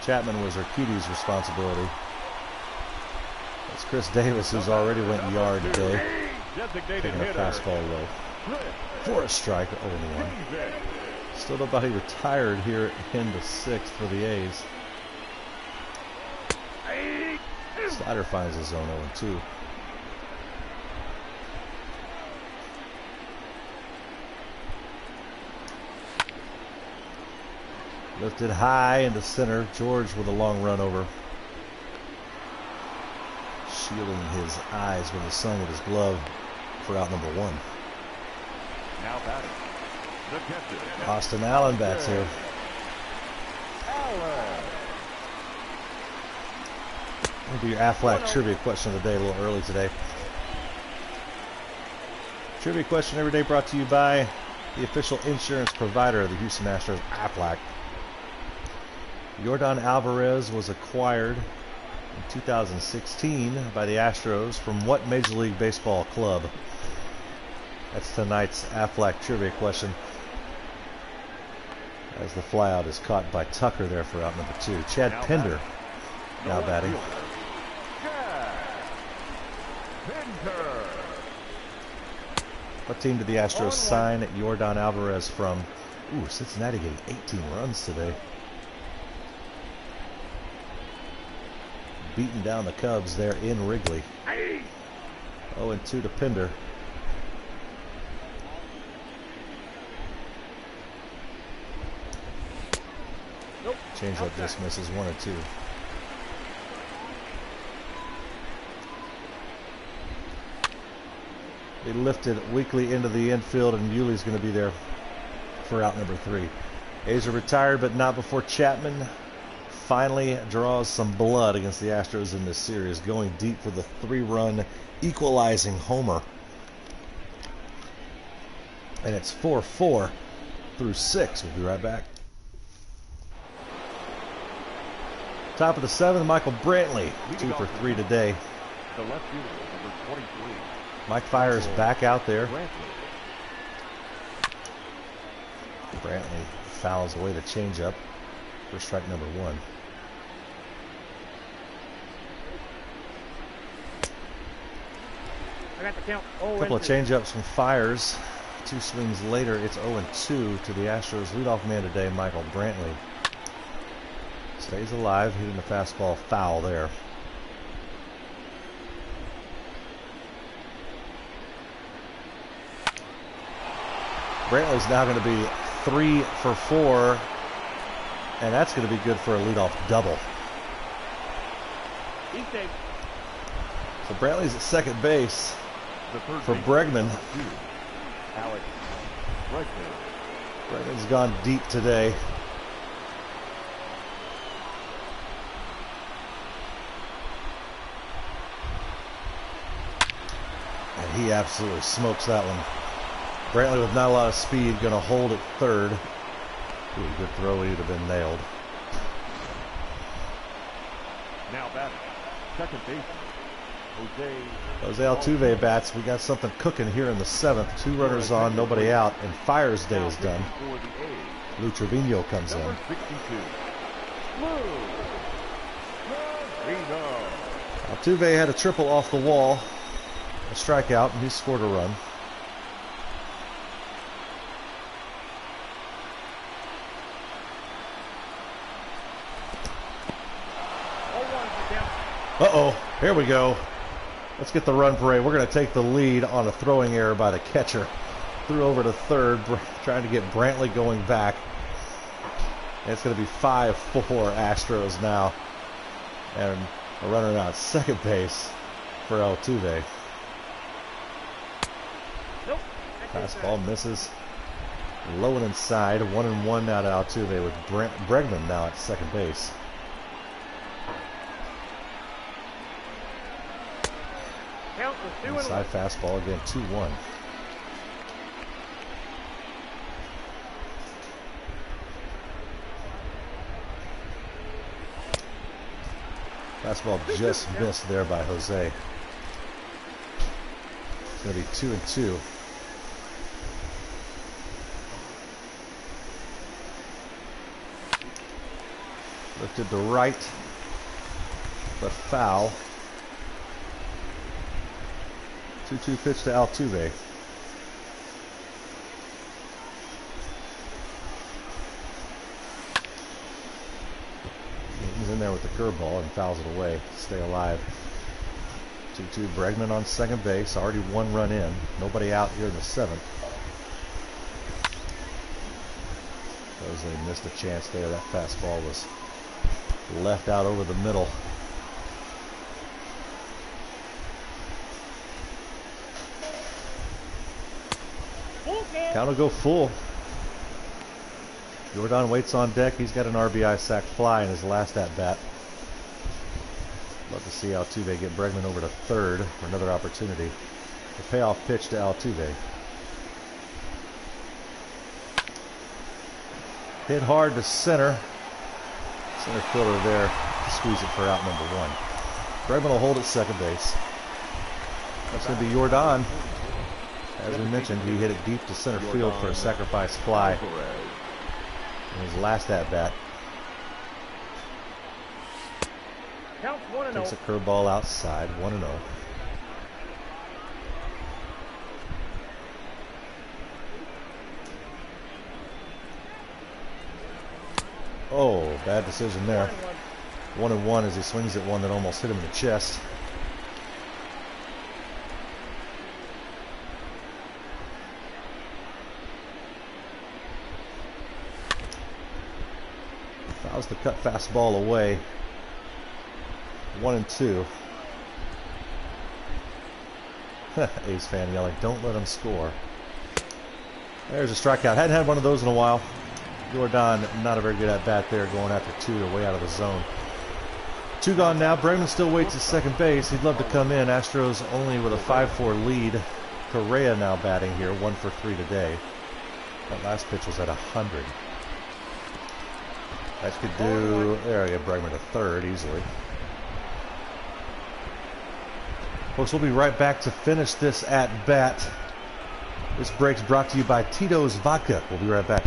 Chapman was Urquidy's responsibility. That's Chris Davis, who's already went yard today. Taking a fastball low. For a strike, 0-1. Still nobody retired here in the 6th for the A's. Slider finds his zone 0-2. Lifted high into center. George with a long run over. Shielding his eyes from the sun with his glove for out number 1. Now batting, the catcher. Austin Allen bats here. Allen. Maybe your Aflac trivia question of the day, a little early today. Trivia question every day brought to you by the official insurance provider of the Houston Astros, Aflac. Yordan Alvarez was acquired in 2016 by the Astros from what Major League Baseball club? That's tonight's Aflac trivia question. As the flyout is caught by Tucker there for out number 2. Chad Pinder now batting. What team did the Astros sign Yordan Alvarez from? Ooh, Cincinnati getting 18 runs today. Beating down the Cubs there in Wrigley. 0-2 to Pinder. Nope. Changeup dismisses 1-2. They lifted weakly into the infield, and Yuli's going to be there for out number 3. A's are retired, but not before Chapman finally draws some blood against the Astros in this series, going deep for the 3-run equalizing homer. And it's 4-4 through 6. We'll be right back. Top of the 7th, Michael Brantley, 2 for 3 today. The left fielder, number 23. Mike fires back out there. Brantley fouls away the changeup for strike number 1. I got the count. Couple of changeups from Fires. 2 swings later, it's 0-2 to the Astros leadoff man today, Michael Brantley. Stays alive, hitting the fastball foul there. Brantley's now going to be 3 for 4, and that's going to be good for a leadoff double. So Brantley's at second base for Bregman. Alex Bregman's gone deep today. And he absolutely smokes that one. Brantley with not a lot of speed, going to hold at third. Ooh, good throw, he'd have been nailed. now batting, second base, Jose Altuve bats. We got something cooking here in the 7th. 2 runners on, nobody out, and Fire's day is done. Lou Trevino comes in. Altuve had a triple off the wall, a strikeout, and he scored a run. Uh-oh, here we go. Let's get the run parade. We're going to take the lead on a throwing error by the catcher. Threw over to third, trying to get Brantley going back. And it's going to be 5-4 Astros now. And a runner now at second base for Altuve. Nope. Fastball misses. Low and inside. 1-1 now to Altuve with Bregman now at second base. Count was 2-1. Inside fastball again, 2-1. Fastball just missed there by Jose. It's going to be 2-2. Lifted to right, but foul. 2-2 pitch to Altuve. He's in there with the curveball and fouls it away. Stay alive. 2-2 Bregman on second base. Already 1 run in. Nobody out here in the 7th. Jose missed a chance there. That fastball was left out over the middle. Count will go full. Jordan waits on deck. He's got an RBI sac fly in his last at-bat. Love to see Altuve get Bregman over to third for another opportunity. The payoff pitch to Altuve. Hit hard to center. Center fielder there to squeeze it for out number 1. Bregman will hold at second base. That's going to be Jordan. As we mentioned, he hit it deep to center field for a sacrifice fly in his last at-bat. Count 1-0. Takes a curveball outside, 1-0. Oh, bad decision there. 1-1 as he swings at one that almost hit him in the chest. Fouls the cut fastball away. 1-2. A's fan yelling, "Don't let him score." There's a strikeout. Hadn't had one of those in a while. Jordan, not a very good at bat there, going after 2. They're way out of the zone. 2 gone now. Bregman still waits at second base. He'd love to come in. Astros only with a 5-4 lead. Correa now batting here, 1 for 3 today. That last pitch was at 100. That could do, there we go, Bregman to third easily. Folks, we'll be right back to finish this at bat. This break's brought to you by Tito's Vodka. We'll be right back.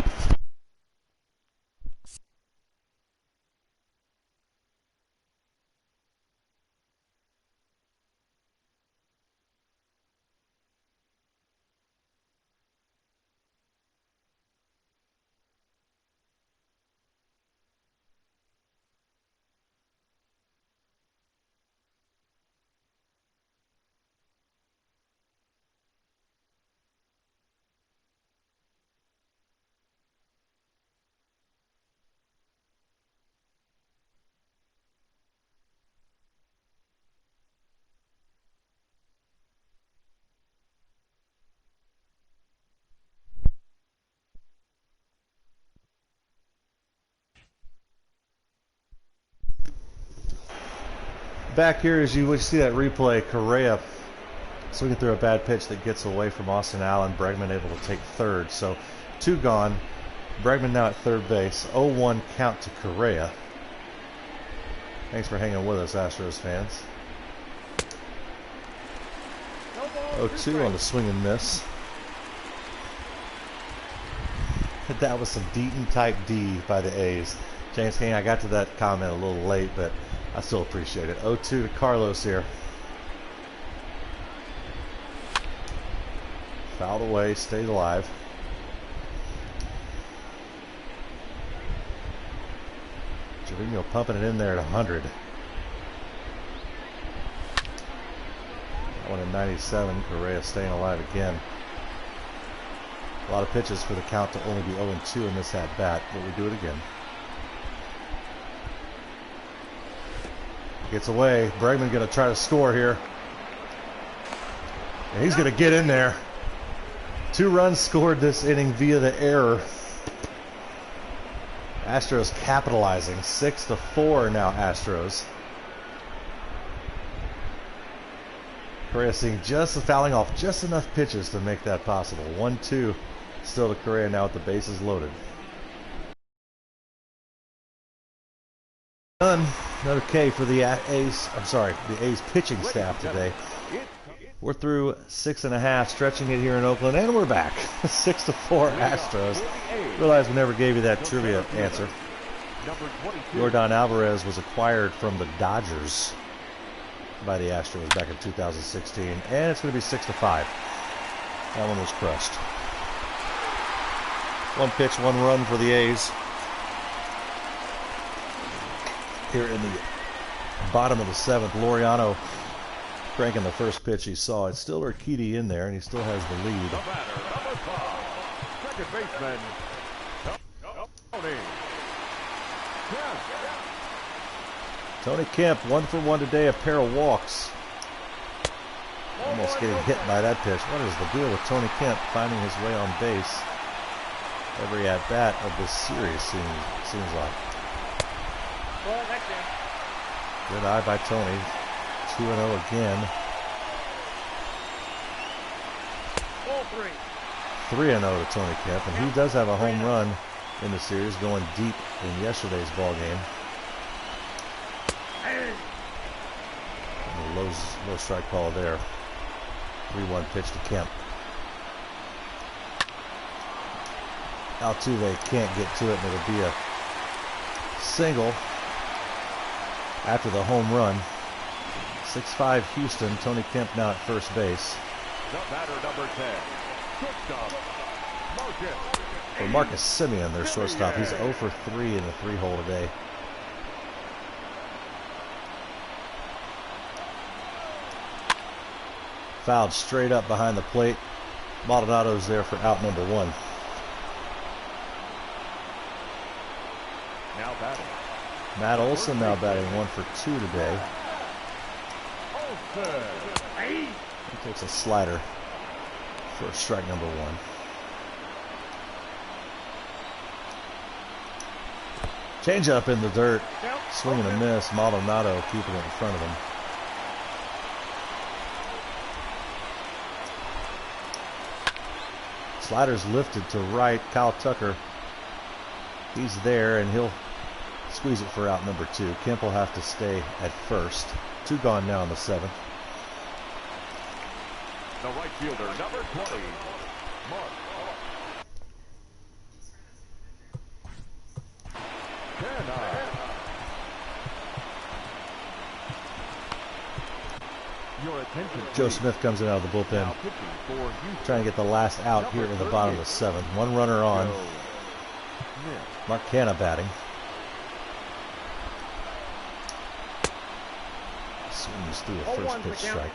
Back here, as you would see that replay, Correa swinging through a bad pitch that gets away from Austin Allen. Bregman able to take third. So 2 gone. Bregman now at third base. 0-1 count to Correa. Thanks for hanging with us, Astros fans. 0-2 on the swing and miss. That was some Deaton type D by the A's. James King, I got to that comment a little late, but I still appreciate it. 0-2 to Carlos here. Fouled away, stayed alive. Trevino pumping it in there at 100. That one at 97. Correa staying alive again. A lot of pitches for the count to only be 0-2 in this at bat, but we do it again. Gets away. Bregman going to try to score here. And he's going to get in there. 2 runs scored this inning via the error. Astros capitalizing. 6-4 now, Astros. Correa seeing just fouling off just enough pitches to make that possible. 1-2 still to Correa now with the bases loaded. Done. Another K for the A's. I'm sorry, the A's pitching staff today. We're through 6.5, stretching it here in Oakland, and we're back. 6-4 Astros. Realize we never gave you that trivia answer. Yordan Alvarez was acquired from the Dodgers by the Astros back in 2016, and it's going to be 6-5. That one was crushed. 1 pitch, 1 run for the A's. Here in the bottom of the 7th, Laureano cranking the first pitch he saw. It's still Urquidy in there, and he still has the lead. The batter, number 5, second baseman, Tony. Tony Kemp, 1 for 1 today, a pair of walks. Almost getting hit by that pitch. What is the deal with Tony Kemp finding his way on base every at-bat of this series, seems like. Good eye by Tony. 2-0 again. 3-0 to Tony Kemp, and he does have a home run in the series, going deep in yesterday's ball game. And a low strike call there. 3-1 pitch to Kemp. Altuve can't get to it, and it'll be a single after the home run. 6-5 Houston. Tony Kemp now at first base. The batter, number 10, shortstop, Marcus. For Marcus Semien, their shortstop. He's 0 for 3 in the 3-hole today. Fouled straight up behind the plate. Maldonado's there for out number 1. Now batting. Matt Olson now batting 1 for 2 today. He takes a slider for strike number 1. Change up in the dirt. Swing and a miss. Maldonado keeping it in front of him. Slider's lifted to right. Kyle Tucker, he's there, and he'll squeeze it for out number 2. Kemp will have to stay at first. 2 gone now in the 7th. The right fielder, number 20, Mark. Your attention, Joe Smith comes in out of the bullpen, trying to get the last out here in the bottom of the 7th. 1 runner on. Mark Canha batting. Swings through a first pitch strike.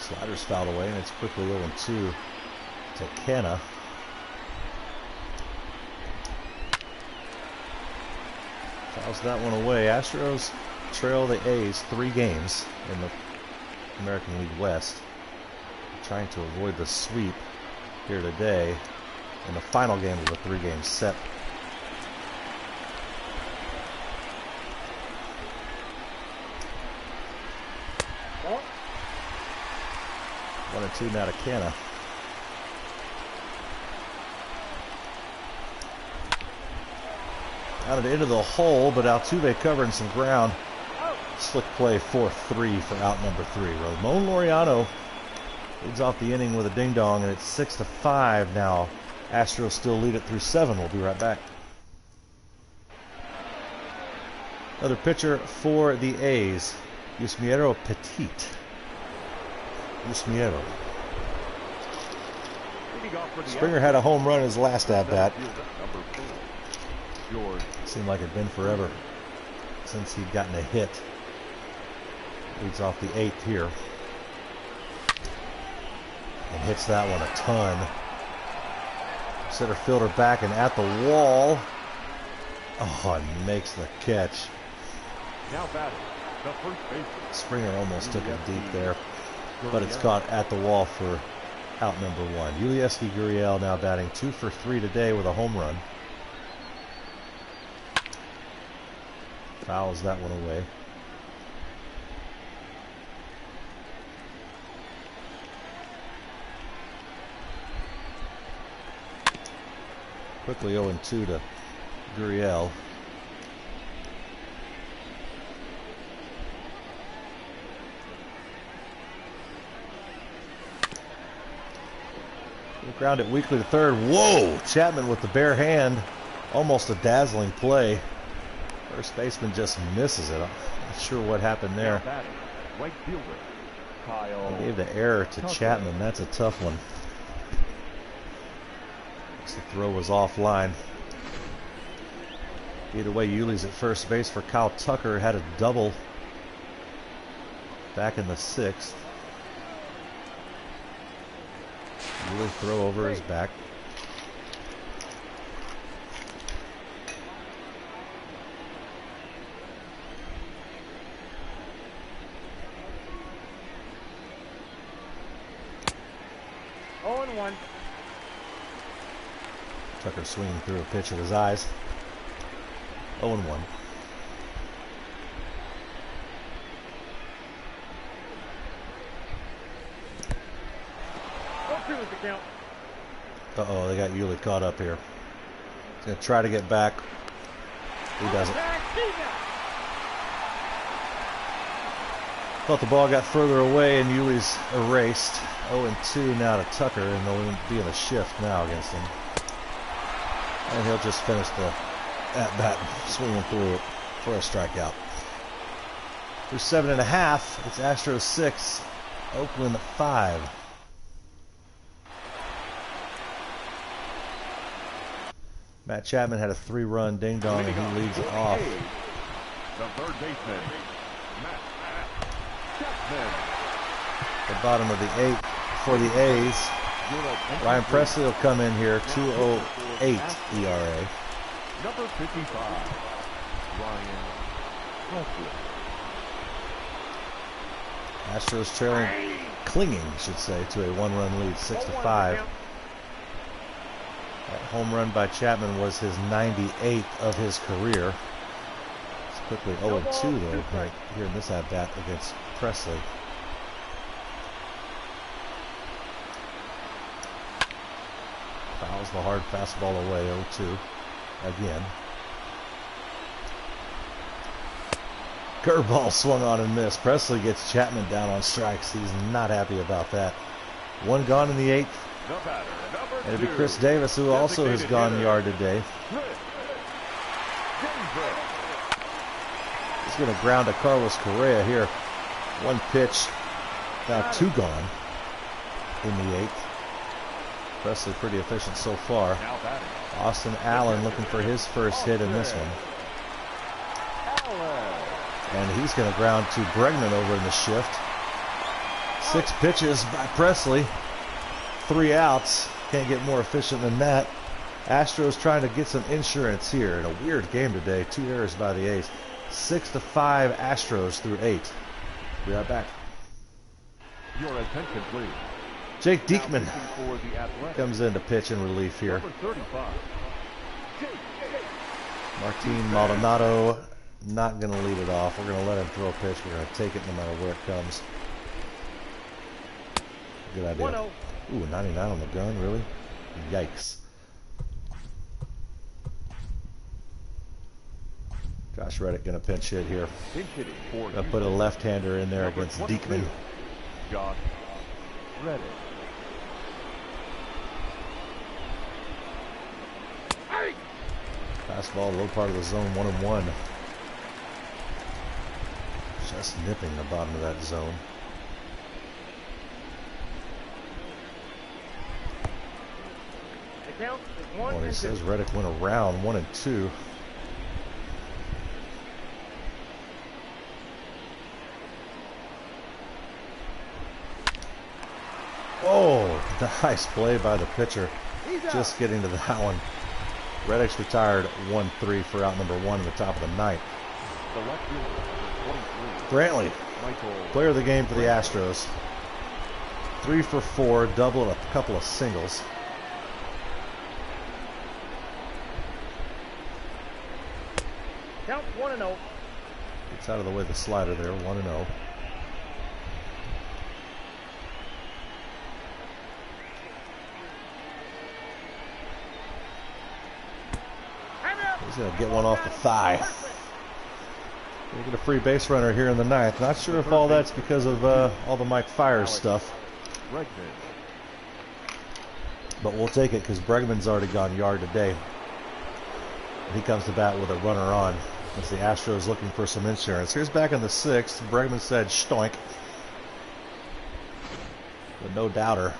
Slider's fouled away, and it's quickly 0-2 to Canha. Fouls that one away. Astros trail the A's 3 games in the American League West. Trying to avoid the sweep here today in the final game of the 3-game set. One and 2 now to Canha. Out into the hole, but Altuve covering some ground. Slick play 4-3 for out number 3. Ramon Laureano leads off the inning with a ding-dong, and it's 6-5 now. Astros still lead it through 7. We'll be right back. Another pitcher for the A's, Yusmeiro Petit. Yusmeiro. Springer had a home run in his last at-bat. Seemed like it'd been forever since he'd gotten a hit. Leads off the 8th here. And hits that one a ton. Center fielder back and at the wall. Oh, and makes the catch. Now batting, the first baseman. Springer almost took it deep there, but it's caught at the wall for out number 1. Yulieski Gurriel now batting 2 for 3 today with a home run. Fouls that one away. Quickly 0-2 to Gurriel. Ground it weakly to third. Whoa! Chapman with the bare hand. Almost a dazzling play. First baseman just misses it. I'm not sure what happened there. Right fielder, Kyle. He gave the error to Chapman. That's a tough one. The throw was offline. Either way, Yuli's at first base for Kyle Tucker. Had a double back in the 6th. Yuli throw over his back. Oh, and 1. Tucker swinging through a pitch of his eyes. 0-1. 0-2 is the count. Uh-oh, they got Yuli caught up here. He's going to try to get back. He doesn't. Thought the ball got further away and Yuli's erased. 0-2 now to Tucker, and they'll be in a shift now against him. And he'll just finish the at-bat swinging through it for a strikeout. Through 7.5, it's Astros 6, Oakland 5. Matt Chapman had a 3-run ding-dong, and he leads it off. The third baseman, Matt Chapman. The bottom of the 8th for the A's. Ryan Presley will come in here, 2.08 ERA. Number 55, Ryan Presley. Astros trailing, clinging, I should say, to a 1-run lead, 6-5. That home run by Chapman was his 98th of his career. It's quickly 0-2 though, right here in this at-bat against Presley. Fouls the hard fastball away, 0-2 again. Curveball swung on and missed. Presley gets Chapman down on strikes. He's not happy about that. 1 gone in the 8th. And it'll be Chris Davis, who also has gone yard today. He's going to ground to Carlos Correa here. 1 pitch, now 2 gone in the 8th. Presley pretty efficient so far. Austin Allen looking for his first hit in this one. And he's going to ground to Bregman over in the shift. 6 pitches by Presley. 3 outs. Can't get more efficient than that. Astros trying to get some insurance here in a weird game today. 2 errors by the A's. 6-5 Astros through 8. Be right back. Your attention, please. Jake Diekman comes in to pitch in relief here. Number 35. Martin Maldonado not going to lead it off. We're going to let him throw a pitch. We're going to take it no matter where it comes. Good idea. 1-0. Ooh, 99 on the gun, really? Yikes. Josh Reddick going to pinch hit here. Pinch hitting for Going to put a left-hander in there against Diekman. Josh Reddick. Fastball, low part of the zone, 1-1. Just nipping the bottom of that zone. The count is 1 Well, he and 2. says Reddick went around 1-2. Oh, nice play by the pitcher. Just getting to that one. Reddick's retired 1-3 for out number 1 in the top of the 9th. The left fielder, Brantley, Michael. player of the game for the Astros. 3 for 4, double and a couple of singles. Count 1-0. Gets out of the way of the slider there, 1-0. He's going to get one off the thigh. We'll get a free base runner here in the ninth. Not sure if all that's because of all the Mike Fiers stuff. But we'll take it because Bregman's already gone yard today. And he comes to bat with a runner on. As the Astros looking for some insurance. Here's back in the sixth. Bregman said stoink. But no doubter.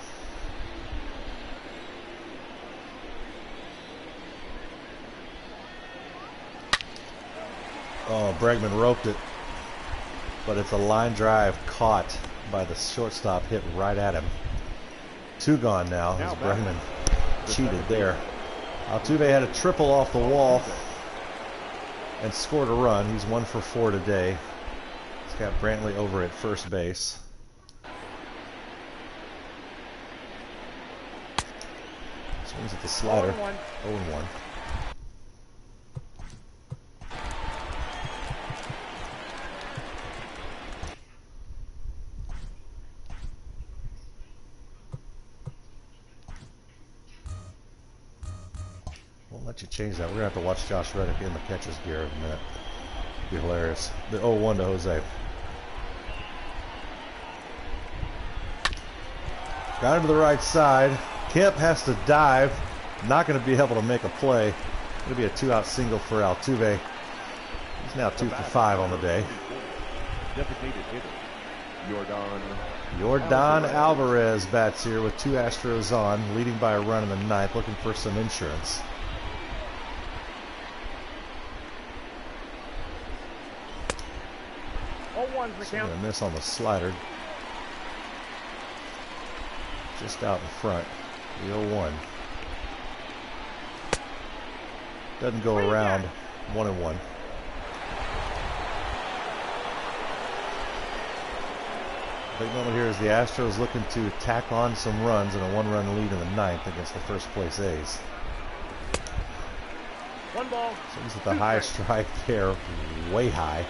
Oh, Bregman roped it. But it's a line drive caught by the shortstop, hit right at him. 2 gone now as Bregman cheated there. Altuve had a triple off the wall and scored a run. He's 1 for 4 today. He's got Brantley over at first base. Swings at the slider. 0-1. Won't let you change that. We're going to have to watch Josh Reddick in the catcher's gear in a minute. It'd be hilarious. The 0-1 to Jose. Got him to the right side. Kemp has to dive. Not going to be able to make a play. Going to be a 2-out single for Altuve. He's now 2 for 5 on the day. Designated hitter, Yordan Alvarez bats here with 2 Astros on, leading by a run in the ninth, looking for some insurance. Going to miss on the slider. Just out in front. The 0-1. Doesn't go around. 1-1. Big moment here is the Astros looking to tack on some runs in a 1-run lead in the ninth against the first place A's. 1 ball. Swings at the high strike there, way high.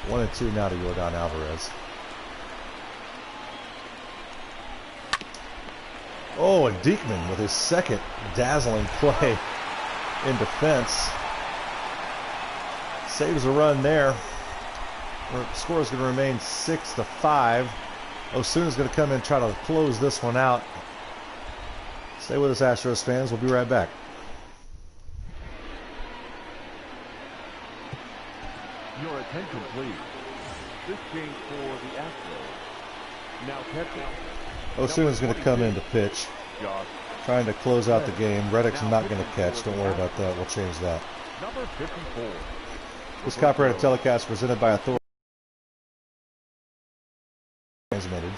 1-2 now to Yordan Alvarez. Oh, and Diekman with his second dazzling play in defense. Saves a run there. The score is going to remain 6-5. Osuna's going to come in and try to close this one out. Stay with us, Astros fans. We'll be right back. Your attention, please. This game for the Astros. Now catching. Osuna's going to come in to pitch. Trying to close out the game. Reddick's not going to catch. Don't worry about that. We'll change that. Number 54. This copyrighted telecast presented by Thur. Transmitted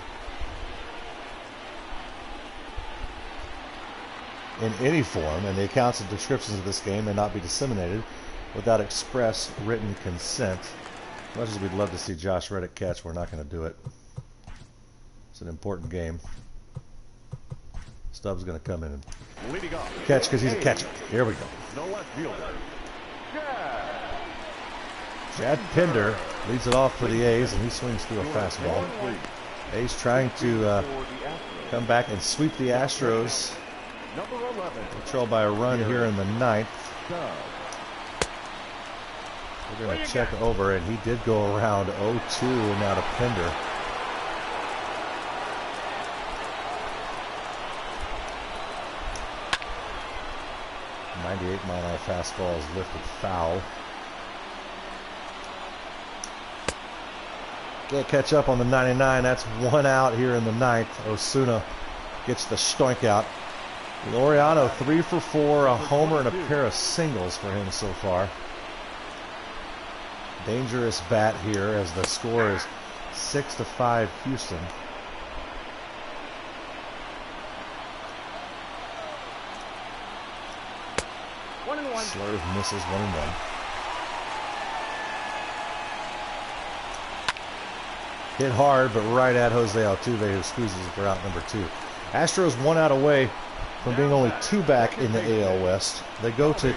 in any form, and the accounts and descriptions of this game may not be disseminated without express written consent. As much as we'd love to see Josh Reddick catch, we're not going to do it. It's an important game. Stubbs going to come in and catch because he's a catcher. Here we go. No left fielder. Chad Pinder leads it off for the A's, and he swings through a fastball. A's trying to come back and sweep the Astros. Number 11. Controlled by a run here in the ninth. We're going to check over, and he did go around 0-2 now to Pinder. .98 mile-an-hour fastball is lifted foul. Can't catch up on the 99. That's 1 out here in the ninth. Osuna gets the stoink out. Laureano 3 for 4, a homer and a pair of singles for him so far. Dangerous bat here as the score is 6-5 Houston. Slurs misses 1-1. Hit hard, but right at Jose Altuve, who squeezes it for out number 2. Astros 1 out away from being only 2 back in the AL West. They go to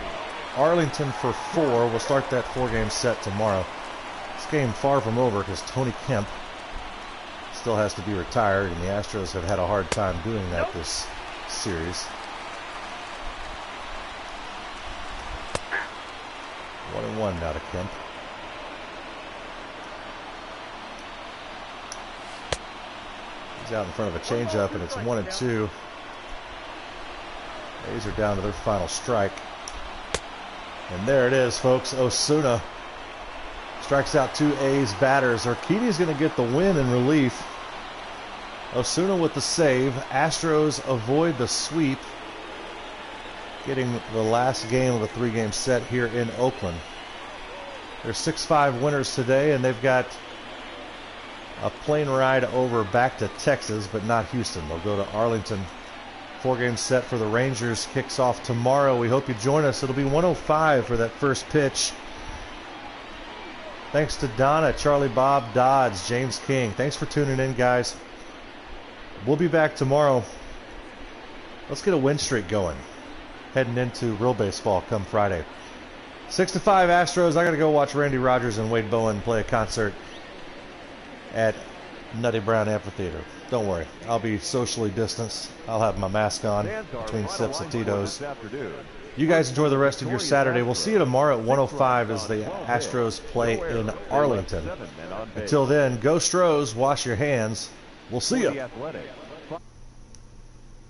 Arlington for 4. We'll start that 4-game set tomorrow. This game far from over because Tony Kemp still has to be retired, and the Astros have had a hard time doing that this series. 1-1 now to Kemp. He's out in front of a changeup, and it's 1-2. A's are down to their final strike. And there it is, folks. Osuna strikes out 2 A's batters. Urquidy's going to get the win in relief. Osuna with the save. Astros avoid the sweep, getting the last game of a 3-game set here in Oakland. They're 6-5 winners today, and they've got a plane ride over back to Texas, but not Houston. They'll go to Arlington. 4-game set for the Rangers kicks off tomorrow. We hope you join us. It'll be 1:05 for that first pitch. Thanks to Donna, Charlie Bob, Dodds, James King. Thanks for tuning in, guys. We'll be back tomorrow. Let's get a win streak going, heading into real baseball come Friday. 6-5 Astros. I got to go watch Randy Rogers and Wade Bowen play a concert at Nutty Brown Amphitheater. Don't worry, I'll be socially distanced. I'll have my mask on between sips of Tito's. You guys enjoy the rest of your Saturday. We'll see you tomorrow at 1:05 as the Astros play in Arlington. Until then, go Stros, wash your hands. We'll see you.